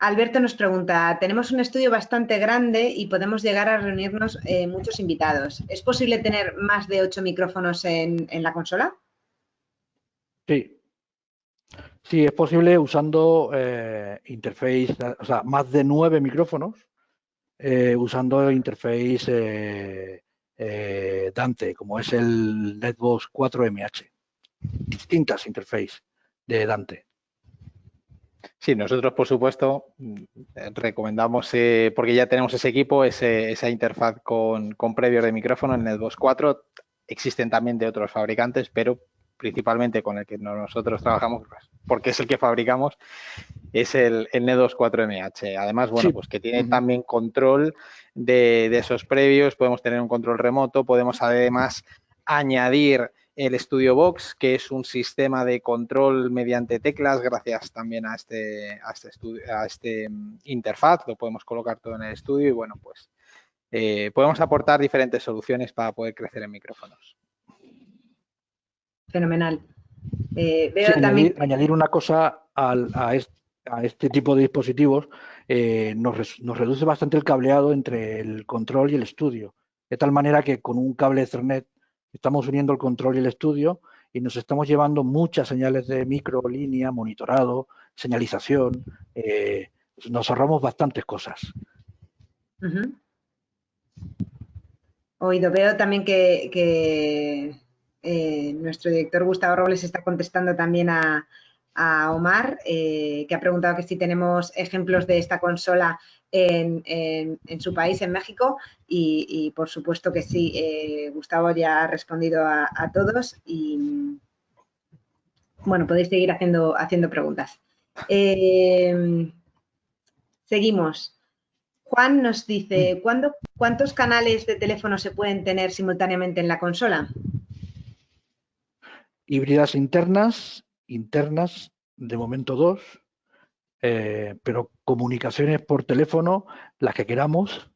Alberto nos pregunta, tenemos un estudio bastante grande y podemos llegar a reunirnos muchos invitados. ¿Es posible tener más de 8 micrófonos en la consola? Sí. Sí, es posible usando interface, o sea, más de 9 micrófonos usando interface Dante, como es el Netbox 4MH. Distintas interfaces de Dante. Sí, nosotros, por supuesto, recomendamos, porque ya tenemos ese equipo, esa interfaz con previos de micrófono, el Netbox 4. Existen también de otros fabricantes, pero principalmente con el que nosotros trabajamos, porque es el que fabricamos, es el Netbox 4MH. Además, bueno, Sí. Pues que tiene también control de esos previos, podemos tener un control remoto, podemos además añadir el Studio Box, que es un sistema de control mediante teclas, gracias también a este interfaz, lo podemos colocar todo en el estudio y bueno, pues podemos aportar diferentes soluciones para poder crecer en micrófonos. Fenomenal. Sí, añadir una cosa a este tipo de dispositivos nos reduce bastante el cableado entre el control y el estudio, de tal manera que con un cable Ethernet estamos uniendo el control y el estudio y nos estamos llevando muchas señales de micro, línea, monitorado, señalización. Nos ahorramos bastantes cosas. Oído, veo también que nuestro director Gustavo Robles está contestando también a Omar, que ha preguntado que si tenemos ejemplos de esta consola en su país, en México, y por supuesto que sí. Gustavo ya ha respondido a todos y bueno, podéis seguir haciendo preguntas. Seguimos. Juan nos dice, ¿cuántos canales de teléfono se pueden tener simultáneamente en la consola? Híbridas internas, de momento 2, pero comunicaciones por teléfono, las que queramos,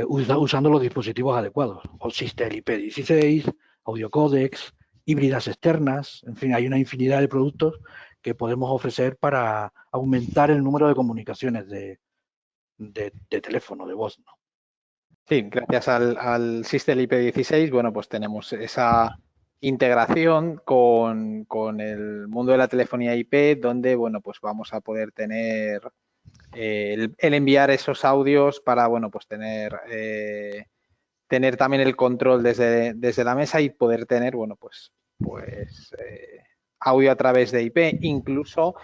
usando los dispositivos adecuados, OSISTEL IP16, audio códex, híbridas externas, en fin, hay una infinidad de productos que podemos ofrecer para aumentar el número de comunicaciones de teléfono, de voz, ¿no? Sí, gracias al SISTEL IP16, bueno, pues tenemos esa integración con el mundo de la telefonía IP, donde, bueno, pues vamos a poder tener el enviar esos audios para, bueno, pues tener también el control desde la mesa y poder tener, bueno, pues audio a través de IP. Incluso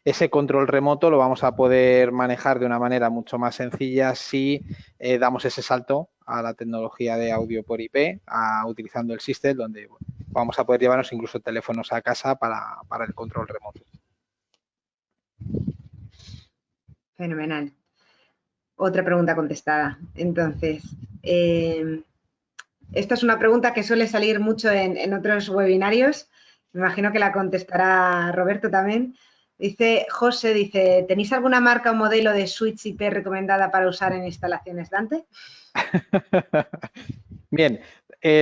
ese control remoto lo vamos a poder manejar de una manera mucho más sencilla si damos ese salto a la tecnología de audio por IP, utilizando el SISTEL, donde bueno, vamos a poder llevarnos incluso teléfonos a casa para el control remoto. Fenomenal. Otra pregunta contestada. Entonces, esta es una pregunta que suele salir mucho en otros webinarios. Me imagino que la contestará Roberto también. Dice, José, dice, ¿tenéis alguna marca o modelo de switch IP recomendada para usar en instalaciones Dante? Bien,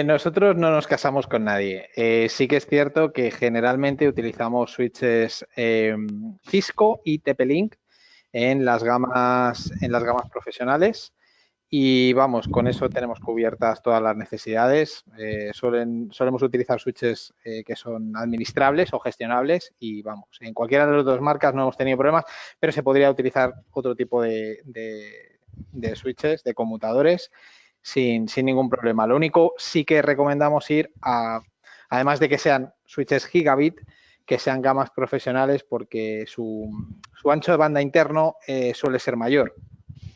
nosotros no nos casamos con nadie. Sí que es cierto que generalmente utilizamos switches Cisco y TP-Link en las gamas profesionales y vamos, con eso tenemos cubiertas todas las necesidades. Solemos utilizar switches que son administrables o gestionables y vamos, en cualquiera de las dos marcas no hemos tenido problemas, pero se podría utilizar otro tipo de switches, de conmutadores sin ningún problema. Lo único sí que recomendamos ir además de que sean switches gigabit, que sean gamas profesionales porque su ancho de banda interno suele ser mayor.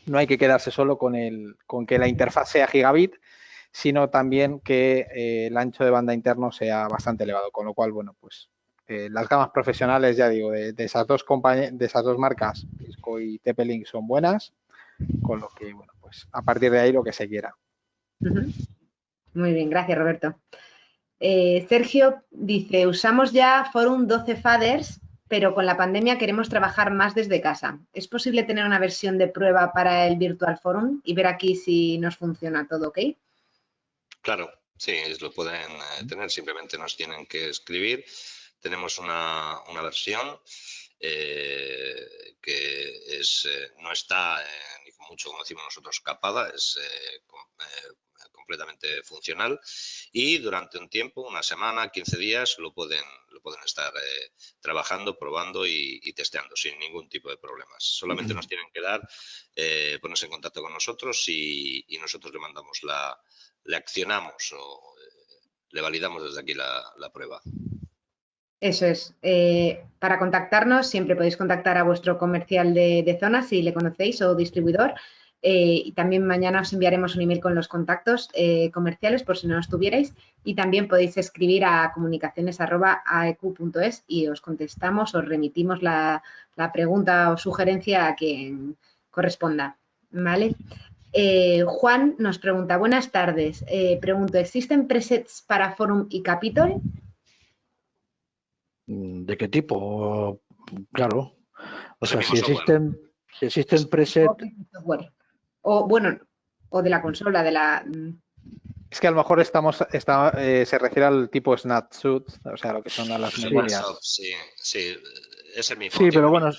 No hay que quedarse solo con que la interfaz sea gigabit, sino también que el ancho de banda interno sea bastante elevado, con lo cual, bueno, pues las gamas profesionales, ya digo, de esas dos marcas, Cisco y TP-Link, son buenas, con lo que, bueno, pues a partir de ahí lo que se quiera. Muy bien, gracias, Roberto. Sergio dice, usamos ya Forum 12 Faders, pero con la pandemia queremos trabajar más desde casa. ¿Es posible tener una versión de prueba para el Virtual Forum y ver aquí si nos funciona todo ok? Claro, sí, lo pueden tener, simplemente nos tienen que escribir. Tenemos una versión que no está ni mucho, como decimos nosotros, capada, es completamente funcional, y durante un tiempo, una semana, 15 días, lo pueden estar trabajando, probando y testeando sin ningún tipo de problemas. Solamente nos tienen que ponerse en contacto con nosotros y nosotros le mandamos le accionamos o le validamos desde aquí la prueba. Eso es. Para contactarnos siempre podéis contactar a vuestro comercial de zona si le conocéis o distribuidor. Y también mañana os enviaremos un email con los contactos comerciales por si no los tuvierais. Y también podéis escribir a comunicaciones@aeq.es y os contestamos, os remitimos la pregunta o sugerencia a quien corresponda. ¿Vale? Juan nos pregunta, buenas tardes. Pregunto, ¿existen presets para Forum y Capitol? ¿De qué tipo? Claro. O sea, si software. existen presets... O bueno, o de la consola, de la... Es que a lo mejor se refiere al tipo Snapshot, o sea, lo que son a las memorias. Sí, es el mismo. Sí, pero bueno,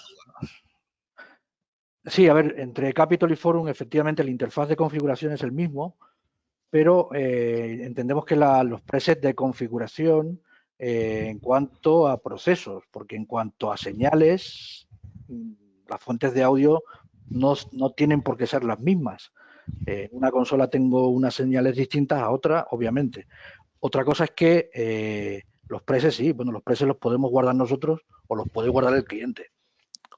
sí, a ver, entre Capitol y Forum, efectivamente, la interfaz de configuración es el mismo, pero entendemos que los presets de configuración en cuanto a procesos, porque en cuanto a señales, las fuentes de audio no tienen por qué ser las mismas. En una consola tengo unas señales distintas a otra, obviamente. Otra cosa es que los presets, sí, bueno, los presets los podemos guardar nosotros o los puede guardar el cliente.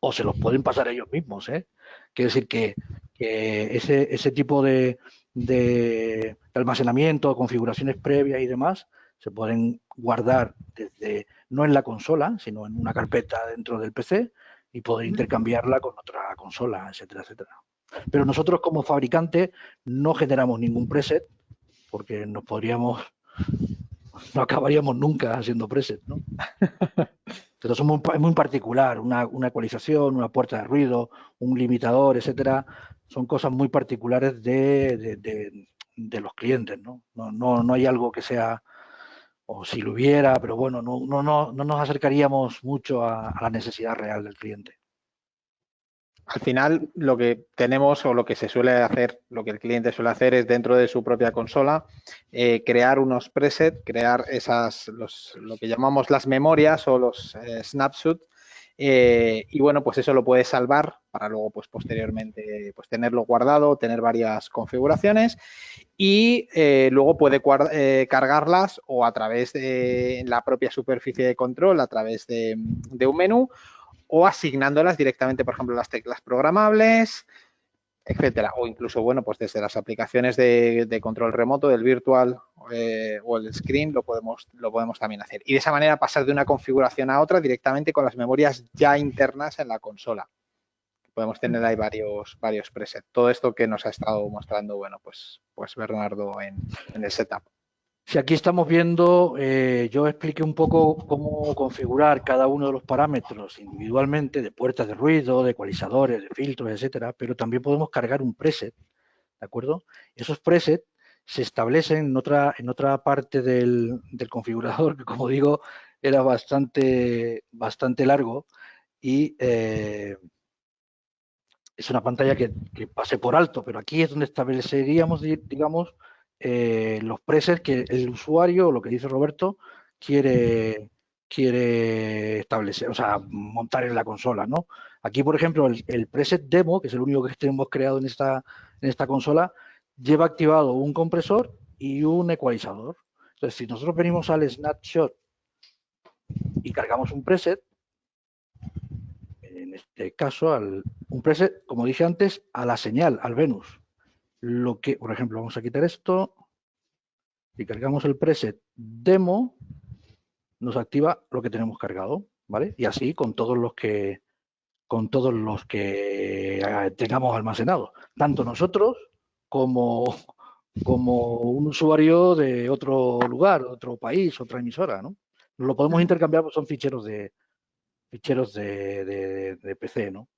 O se los pueden pasar ellos mismos, ¿eh? Quiere decir que ese tipo de almacenamiento, configuraciones previas y demás, se pueden guardar no en la consola, sino en una carpeta dentro del PC y poder intercambiarla con otra consola, etcétera, etcétera. Pero nosotros como fabricante no generamos ningún preset porque no acabaríamos nunca haciendo preset, ¿no? Pero es muy particular, una ecualización, una puerta de ruido, un limitador, etcétera, son cosas muy particulares de los clientes, ¿no? No hay algo que sea, o si lo hubiera, pero bueno, no nos acercaríamos mucho a la necesidad real del cliente. Al final, lo que tenemos o lo que se suele hacer, lo que el cliente suele hacer es dentro de su propia consola, crear unos presets, crear lo que llamamos las memorias o los snapshots, y bueno, pues eso lo puedes salvar para luego, pues posteriormente, pues tenerlo guardado, tener varias configuraciones y luego puede cargarlas o a través de la propia superficie de control, a través de un menú, o asignándolas directamente, por ejemplo, las teclas programables, etcétera. O incluso, bueno, pues desde las aplicaciones de control remoto, del virtual o el screen, lo podemos también hacer. Y de esa manera pasar de una configuración a otra directamente con las memorias ya internas en la consola. Podemos tener ahí varios presets. Todo esto que nos ha estado mostrando, bueno, pues Bernardo en el setup. Si aquí estamos viendo, yo expliqué un poco cómo configurar cada uno de los parámetros individualmente de puertas de ruido, de ecualizadores, de filtros, etcétera, pero también podemos cargar un preset, ¿de acuerdo? Esos presets se establecen en otra parte del configurador, que como digo, era bastante largo y es una pantalla que pasé por alto, pero aquí es donde estableceríamos, digamos, los presets que el usuario, lo que dice Roberto, quiere establecer, o sea, montar en la consola, ¿no? Aquí, por ejemplo, el preset demo, que es el único que hemos creado en esta consola, lleva activado un compresor y un ecualizador. Entonces, si nosotros venimos al snapshot y cargamos un preset, en este caso, un preset, como dije antes, a la señal, al Venus. Lo que, por ejemplo, vamos a quitar esto y cargamos el preset demo, nos activa lo que tenemos cargado, ¿vale? Y así con todos los que tengamos almacenados, tanto nosotros como un usuario de otro lugar, otro país, otra emisora, ¿no? Lo podemos intercambiar, pues son ficheros de PC, ¿no?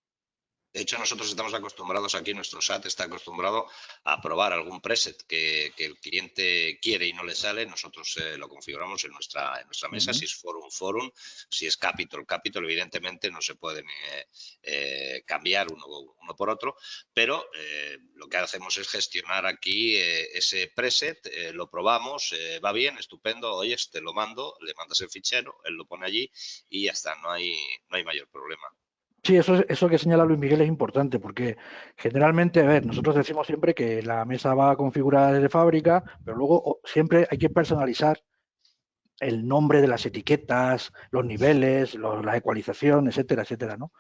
De hecho, nosotros estamos acostumbrados aquí, nuestro SAT está acostumbrado a probar algún preset que el cliente quiere y no le sale. Nosotros lo configuramos en nuestra mesa. Si es forum, si es capital, evidentemente no se pueden cambiar uno por otro, pero lo que hacemos es gestionar aquí ese preset, lo probamos, va bien, estupendo, oye, te lo mando, le mandas el fichero, él lo pone allí y ya está, no hay mayor problema. Sí, eso que señala Luis Miguel es importante porque generalmente, a ver, nosotros decimos siempre que la mesa va configurada desde fábrica, pero luego siempre hay que personalizar el nombre de las etiquetas, los niveles, la ecualización, etcétera, etcétera, ¿no?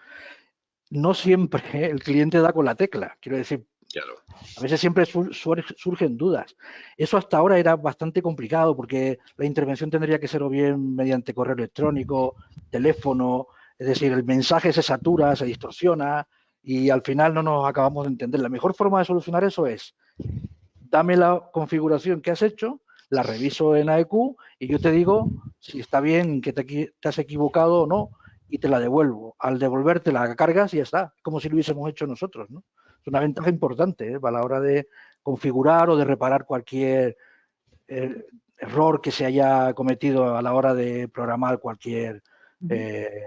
No siempre el cliente da con la tecla, quiero decir, claro. A veces siempre surgen dudas. Eso hasta ahora era bastante complicado porque la intervención tendría que ser o bien mediante correo electrónico, teléfono, es decir, el mensaje se satura, se distorsiona y al final no nos acabamos de entender. La mejor forma de solucionar eso es, dame la configuración que has hecho, la reviso en AEQ y yo te digo si está bien, que te has equivocado o no y te la devuelvo. Al devolverte la cargas y ya está, como si lo hubiésemos hecho nosotros, ¿no? Es una ventaja importante para la hora de configurar o de reparar cualquier error que se haya cometido a la hora de programar cualquier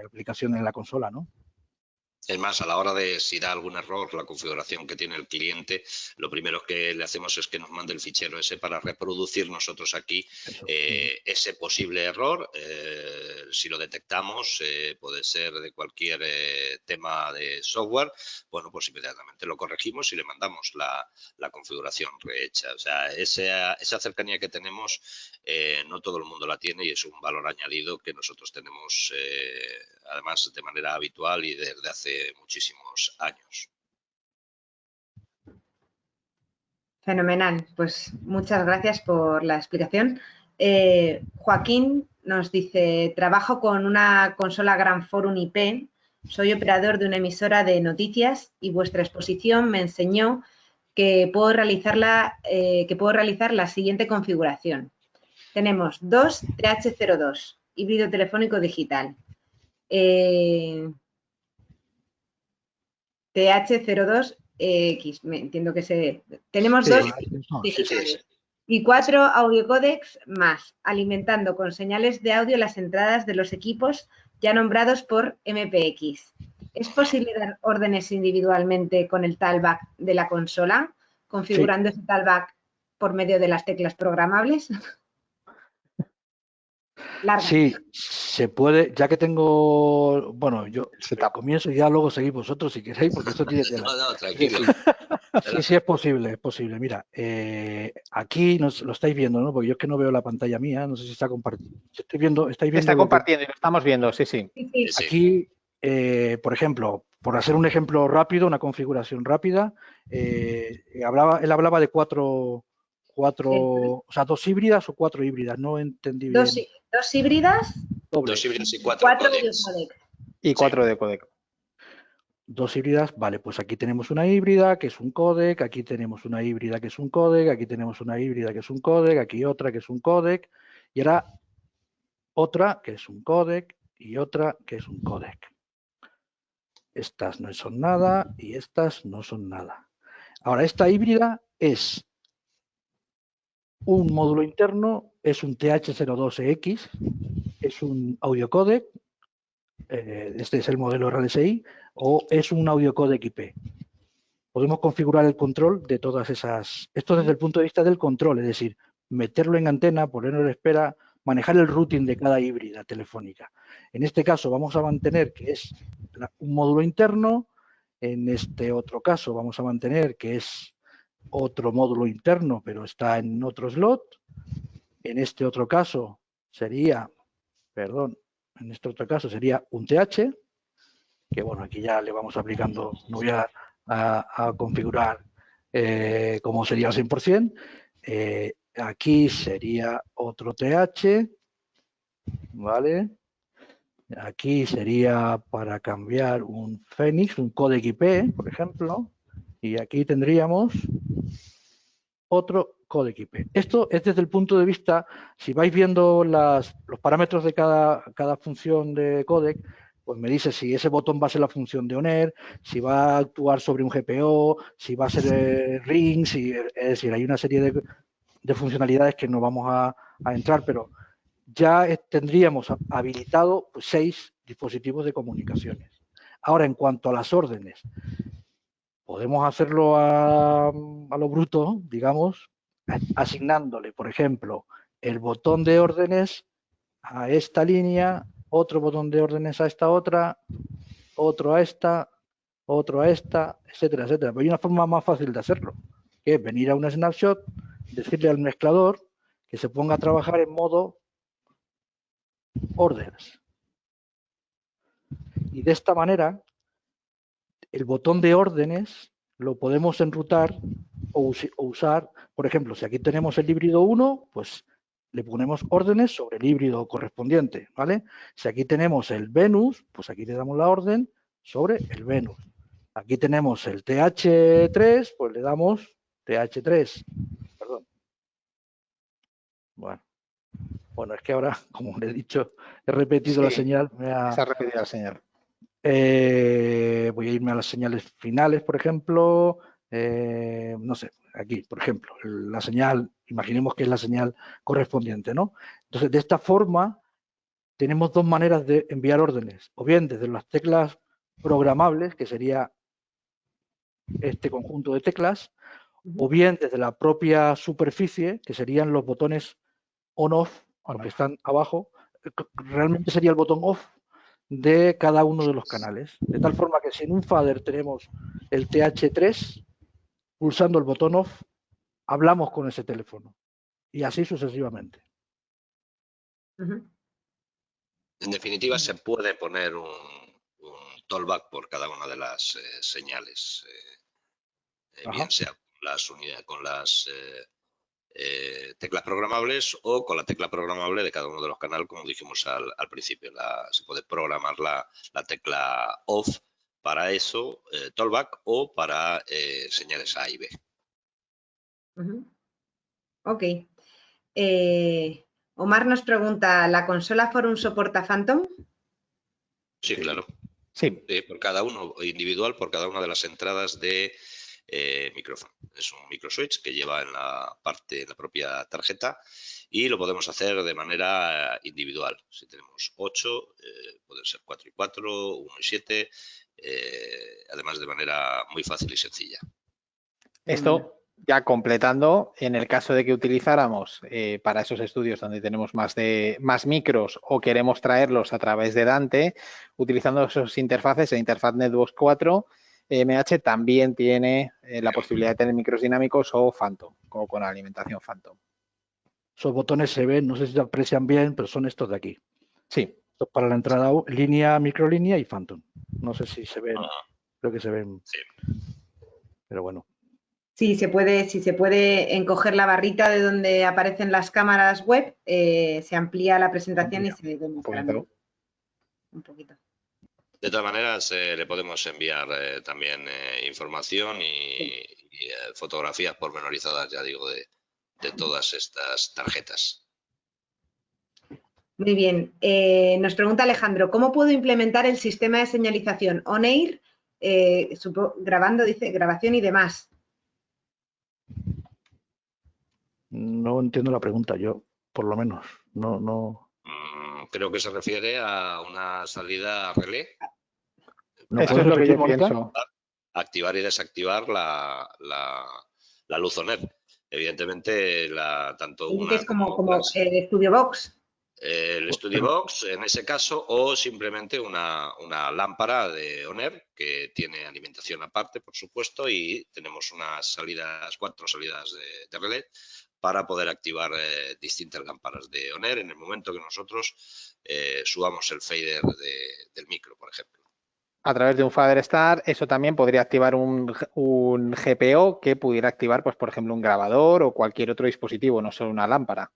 aplicación en la consola, ¿no? Es más, a la hora de si da algún error la configuración que tiene el cliente, lo primero que le hacemos es que nos mande el fichero ese para reproducir nosotros aquí ese posible error. Si lo detectamos, puede ser de cualquier tema de software, bueno, pues inmediatamente lo corregimos y le mandamos la configuración rehecha. O sea, esa cercanía que tenemos, no todo el mundo la tiene y es un valor añadido que nosotros tenemos además de manera habitual y desde hace muchísimos años. Fenomenal, pues muchas gracias por la explicación. Joaquín nos dice, trabajo con una consola Gran Forum IP, soy operador de una emisora de noticias y vuestra exposición me enseñó que puedo realizar la siguiente configuración. Tenemos dos TH02, híbrido telefónico digital. TH02X, me entiendo que tenemos dos digitales y 4 audio códecs más, alimentando con señales de audio las entradas de los equipos ya nombrados por MPX. ¿Es posible dar órdenes individualmente con el talkback de la consola, configurando ese talkback por medio de las teclas programables? Sí, se puede, ya que tengo, bueno, yo comienzo y ya luego seguís vosotros si queréis, porque esto tiene tela. No, tranquilo. Sí, es posible. Mira, aquí lo estáis viendo, ¿no? Porque yo es que no veo la pantalla mía, no sé si está compartiendo. ¿Estáis viendo? Está compartiendo y lo estamos viendo, sí. Aquí, por ejemplo, por hacer un ejemplo rápido, una configuración rápida, él hablaba de cuatro, o sea, 2 híbridas o 4 híbridas, no entendí bien. 2 híbridas. Doble. 2 híbridas y 4 codecs. Y 4 de codec. 2 híbridas, vale, pues aquí tenemos una híbrida que es un codec, aquí tenemos una híbrida que es un codec, aquí tenemos una híbrida que es un codec, aquí otra que es un codec, y ahora otra que es un codec y otra que es un codec. Estas no son nada y estas no son nada. Ahora, esta híbrida es un módulo interno, es un TH02EX, es un audio codec, este es el modelo RDSI, o es un audio codec IP. Podemos configurar el control de todas esas. Esto desde el punto de vista del control, es decir, meterlo en antena, ponerlo en espera, manejar el routing de cada híbrida telefónica. En este caso vamos a mantener que es un módulo interno, en este otro caso vamos a mantener que es otro módulo interno, pero está en otro slot. En este otro caso sería, en este otro caso sería un TH, que bueno, aquí ya le vamos aplicando, no voy a configurar cómo sería al 100%. Aquí sería otro TH, ¿vale? Aquí sería para cambiar un Phoenix, un codec IP, por ejemplo, y aquí tendríamos otro codec IP. Esto es desde el punto de vista, si vais viendo los parámetros de cada función de codec, pues me dice si ese botón va a ser la función de ONER, si va a actuar sobre un GPO, si va a ser ring, es decir, hay una serie de funcionalidades que no vamos a entrar, pero ya tendríamos habilitado pues, 6 dispositivos de comunicaciones. Ahora, en cuanto a las órdenes, podemos hacerlo a lo bruto, digamos, asignándole, por ejemplo, el botón de órdenes a esta línea, otro botón de órdenes a esta otra, otro a esta, otro a esta, etcétera, etcétera. Pero hay una forma más fácil de hacerlo, que es venir a un snapshot, decirle al mezclador que se ponga a trabajar en modo orders. Y de esta manera, el botón de órdenes lo podemos enrutar o usar, por ejemplo, si aquí tenemos el híbrido 1, pues le ponemos órdenes sobre el híbrido correspondiente, ¿vale? Si aquí tenemos el Venus, pues aquí le damos la orden sobre el Venus. Aquí tenemos el TH3, pues le damos TH3. Perdón. Bueno, es que ahora, como le he dicho, he repetido la señal. Se ha repetido la señal. Voy a irme a las señales finales, por ejemplo. No sé, aquí, por ejemplo, la señal, imaginemos que es la señal correspondiente, ¿no? Entonces, de esta forma, tenemos dos maneras de enviar órdenes, o bien desde las teclas programables, que sería este conjunto de teclas, o bien desde la propia superficie, que serían los botones on-off, los que están abajo. Realmente sería el botón off de cada uno de los canales. De tal forma que si en un fader tenemos el TH3, pulsando el botón off, hablamos con ese teléfono. Y así sucesivamente. En definitiva, se puede poner un tollback por cada una de las señales, bien sea con las teclas programables o con la tecla programable de cada uno de los canales, como dijimos al principio. Se puede programar la tecla off para eso, tollback, o para señales A y B. Ok. Omar nos pregunta, ¿la consola Forum soporta Phantom? Sí, claro. Sí. Por cada uno, individual, por cada una de las entradas de micrófono. Es un microswitch que lleva en la propia tarjeta, y lo podemos hacer de manera individual. Si tenemos 8, pueden ser 4 y 4, 1 y 7, además de manera muy fácil y sencilla. Esto ya completando, en el caso de que utilizáramos para esos estudios donde tenemos más micros o queremos traerlos a través de Dante, utilizando esos interfaces, la interfaz Netbox 4, MH también tiene la posibilidad de tener micros dinámicos o Phantom, o con alimentación Phantom. Esos botones se ven, no sé si se aprecian bien, pero son estos de aquí. Sí. Estos para la entrada línea, microlínea y Phantom. No sé si se ven, creo que se ven. Sí. Pero bueno. Sí, se puede encoger la barrita de donde aparecen las cámaras web, se amplía la presentación y se ve más grande. Un poquito. De todas maneras, le podemos enviar también información y fotografías pormenorizadas, ya digo, de todas estas tarjetas. Muy bien. Nos pregunta Alejandro, ¿cómo puedo implementar el sistema de señalización on-air, grabando, dice, grabación y demás? No entiendo la pregunta, yo, por lo menos. No. Creo que se refiere a una salida relé. Esto es lo que yo pienso. Activar y desactivar la luz ONER. Evidentemente, tanto una es como el Studio Box. El Studio Box, en ese caso, o simplemente una lámpara de ONER que tiene alimentación aparte, por supuesto, y tenemos 4 salidas de relé para poder activar distintas lámparas de ONER en el momento que nosotros subamos el fader del micro, por ejemplo. A través de un fader star, eso también podría activar un GPO que pudiera activar, pues, por ejemplo, un grabador o cualquier otro dispositivo, no solo una lámpara.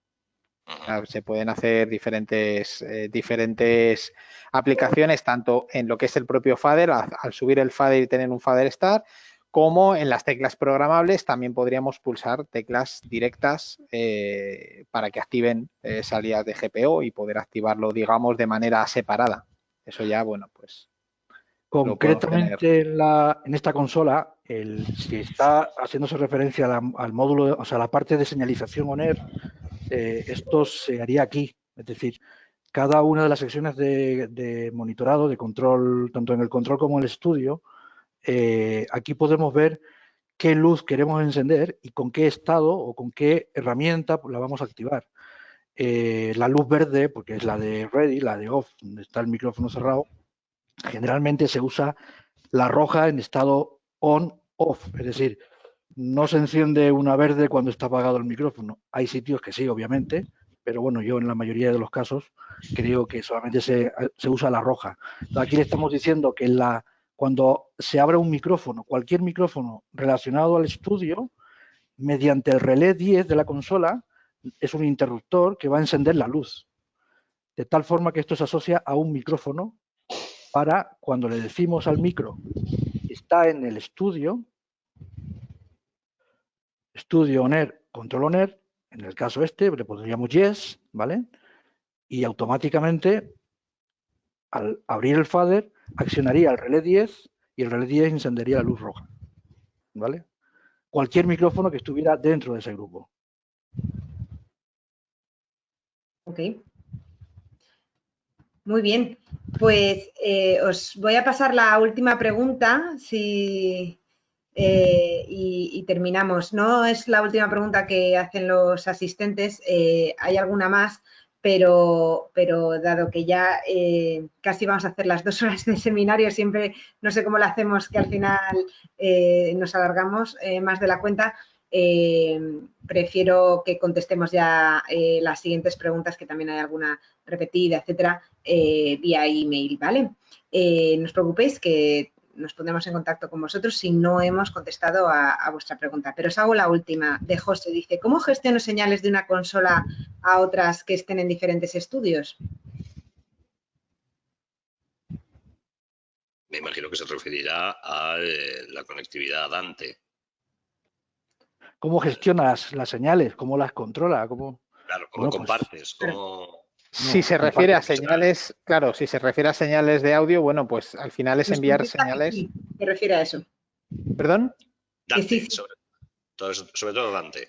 Se pueden hacer diferentes aplicaciones, tanto en lo que es el propio fader, al subir el fader y tener un fader star, como en las teclas programables también podríamos pulsar teclas directas para que activen salidas de GPO y poder activarlo, digamos, de manera separada. Eso ya, bueno, pues concretamente en esta consola, si está haciéndose referencia al módulo, o sea, la parte de señalización ONER, esto se haría aquí. Es decir, cada una de las secciones de monitorado, de control, tanto en el control como en el estudio, aquí podemos ver qué luz queremos encender y con qué estado o con qué herramienta la vamos a activar. La luz verde, porque es la de ready, la de off, donde está el micrófono cerrado, generalmente se usa la roja en estado on-off, es decir, no se enciende una verde cuando está apagado el micrófono. Hay sitios que sí, obviamente, pero bueno, yo en la mayoría de los casos creo que solamente se usa la roja. Entonces, aquí le estamos diciendo que cuando se abre un micrófono, cualquier micrófono relacionado al estudio, mediante el relé 10 de la consola, es un interruptor que va a encender la luz. De tal forma que esto se asocia a un micrófono para cuando le decimos al micro, está en el estudio ONER, control ONER, en el caso este le pondríamos yes, ¿vale? Y automáticamente al abrir el fader accionaría el relé 10 y el relé 10 encendería la luz roja, ¿vale? Cualquier micrófono que estuviera dentro de ese grupo. Ok. Muy bien. Pues os voy a pasar la última pregunta y terminamos. No es la última pregunta que hacen los asistentes, hay alguna más, pero dado que ya casi vamos a hacer las 2 horas de seminario, siempre no sé cómo lo hacemos, que al final nos alargamos más de la cuenta. Prefiero que contestemos ya las siguientes preguntas, que también hay alguna repetida, etcétera, vía email, ¿vale? No os preocupéis que nos pondremos en contacto con vosotros si no hemos contestado a vuestra pregunta. Pero os hago la última de José. Dice, ¿cómo gestiono señales de una consola a otras que estén en diferentes estudios? Me imagino que se referirá a la conectividad a Dante. ¿Cómo gestionas las señales? ¿Cómo las controla? Claro, ¿cómo compartes? Si se refiere a señales, claro, si se refiere a señales de audio, bueno, pues al final es enviar señales. Sí, se refiere a eso. ¿Perdón? Dante, sobre todo Dante.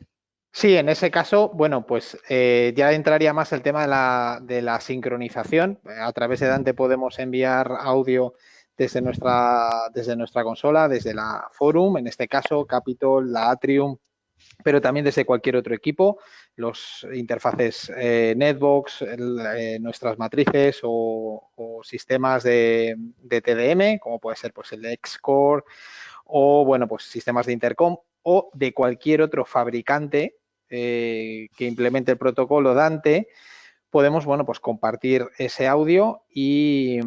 Sí, en ese caso, bueno, pues ya entraría más el tema de la sincronización. A través de Dante podemos enviar audio desde nuestra consola, desde la Forum, en este caso Capitol, la Atrium, pero también desde cualquier otro equipo, los interfaces Netbox, nuestras matrices o sistemas de TDM, como puede ser pues el Xcore, o bueno, pues sistemas de intercom o de cualquier otro fabricante que implemente el protocolo Dante. Podemos, bueno, pues compartir ese audio y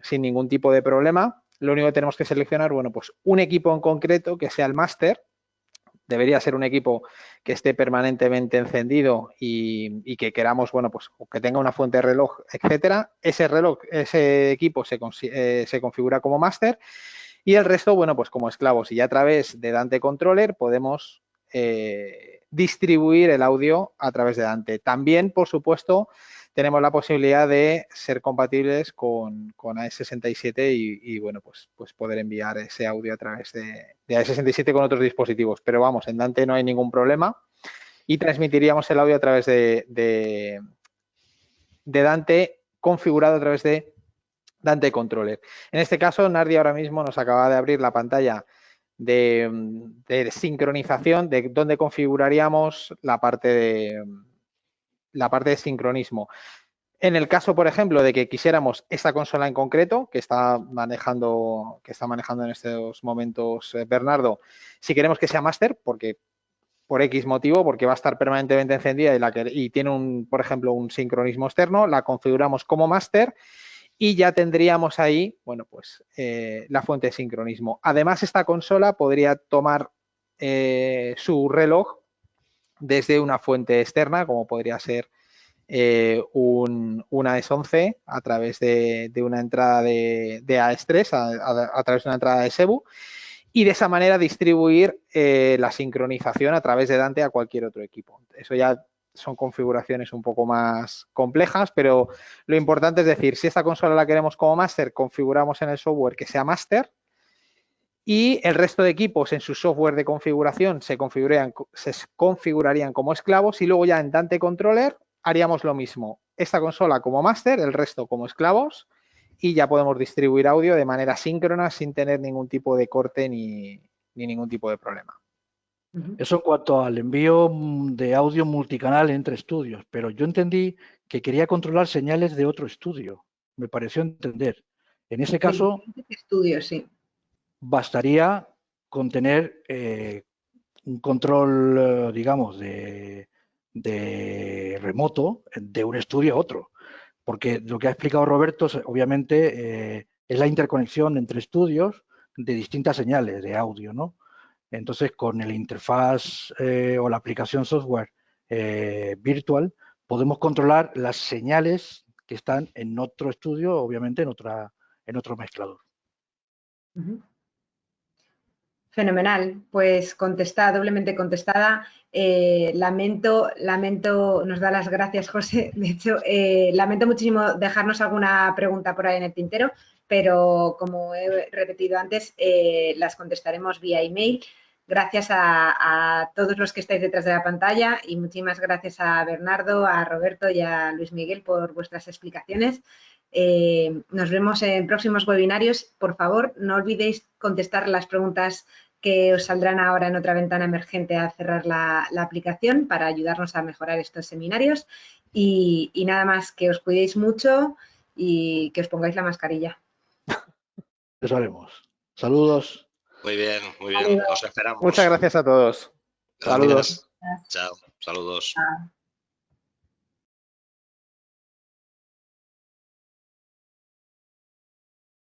sin ningún tipo de problema. Lo único que tenemos que seleccionar, bueno, pues un equipo en concreto que sea el máster. Debería ser un equipo que esté permanentemente encendido y que queramos, bueno, pues que tenga una fuente de reloj, etcétera. Ese equipo se configura como máster y el resto, bueno, pues como esclavos. Y ya a través de Dante Controller podemos distribuir el audio a través de Dante. También, por supuesto, tenemos la posibilidad de ser compatibles con AES67 y bueno, pues poder enviar ese audio a través de AES67 con otros dispositivos. Pero vamos, en Dante no hay ningún problema y transmitiríamos el audio a través de Dante configurado a través de Dante Controller. En este caso, Nardi ahora mismo nos acaba de abrir la pantalla de sincronización, de donde configuraríamos la parte de sincronismo. En el caso, por ejemplo, de que quisiéramos esta consola en concreto, que está manejando en estos momentos Bernardo, si queremos que sea máster, porque por X motivo, porque va a estar permanentemente encendida y tiene, por ejemplo, un sincronismo externo, la configuramos como máster y ya tendríamos ahí, bueno, pues la fuente de sincronismo. Además, esta consola podría tomar su reloj desde una fuente externa, como podría ser una AES11 a través de una entrada de AES3, a través de una entrada de SEBU, y de esa manera distribuir la sincronización a través de Dante a cualquier otro equipo. Eso ya son configuraciones un poco más complejas, pero lo importante es decir, si esta consola la queremos como máster, configuramos en el software que sea máster, y el resto de equipos en su software de configuración se configurarían como esclavos, y luego ya en Dante Controller haríamos lo mismo. Esta consola como máster, el resto como esclavos, y ya podemos distribuir audio de manera síncrona sin tener ningún tipo de corte ni ningún tipo de problema. Eso en cuanto al envío de audio multicanal entre estudios, pero yo entendí que quería controlar señales de otro estudio. Me pareció entender. En ese caso, estudios, sí. Bastaría con tener un control, digamos, de remoto de un estudio a otro. Porque lo que ha explicado Roberto, obviamente, es la interconexión entre estudios de distintas señales de audio, ¿no? Entonces, con el interfaz o la aplicación software virtual, podemos controlar las señales que están en otro estudio, obviamente en otro mezclador. Fenomenal, pues contestada, doblemente contestada. Lamento, nos da las gracias, José. De hecho, lamento muchísimo dejarnos alguna pregunta por ahí en el tintero, pero como he repetido antes, las contestaremos vía email. Gracias a todos los que estáis detrás de la pantalla y muchísimas gracias a Bernardo, a Roberto y a Luis Miguel por vuestras explicaciones. Nos vemos en próximos webinarios. Por favor, no olvidéis contestar las preguntas que os saldrán ahora en otra ventana emergente al cerrar la aplicación para ayudarnos a mejorar estos seminarios. Y nada más, que os cuidéis mucho y que os pongáis la mascarilla. Eso haremos. Saludos. Muy bien, muy bien. Os esperamos. Muchas gracias a todos. Gracias. Saludos. Chao. Saludos. Chao.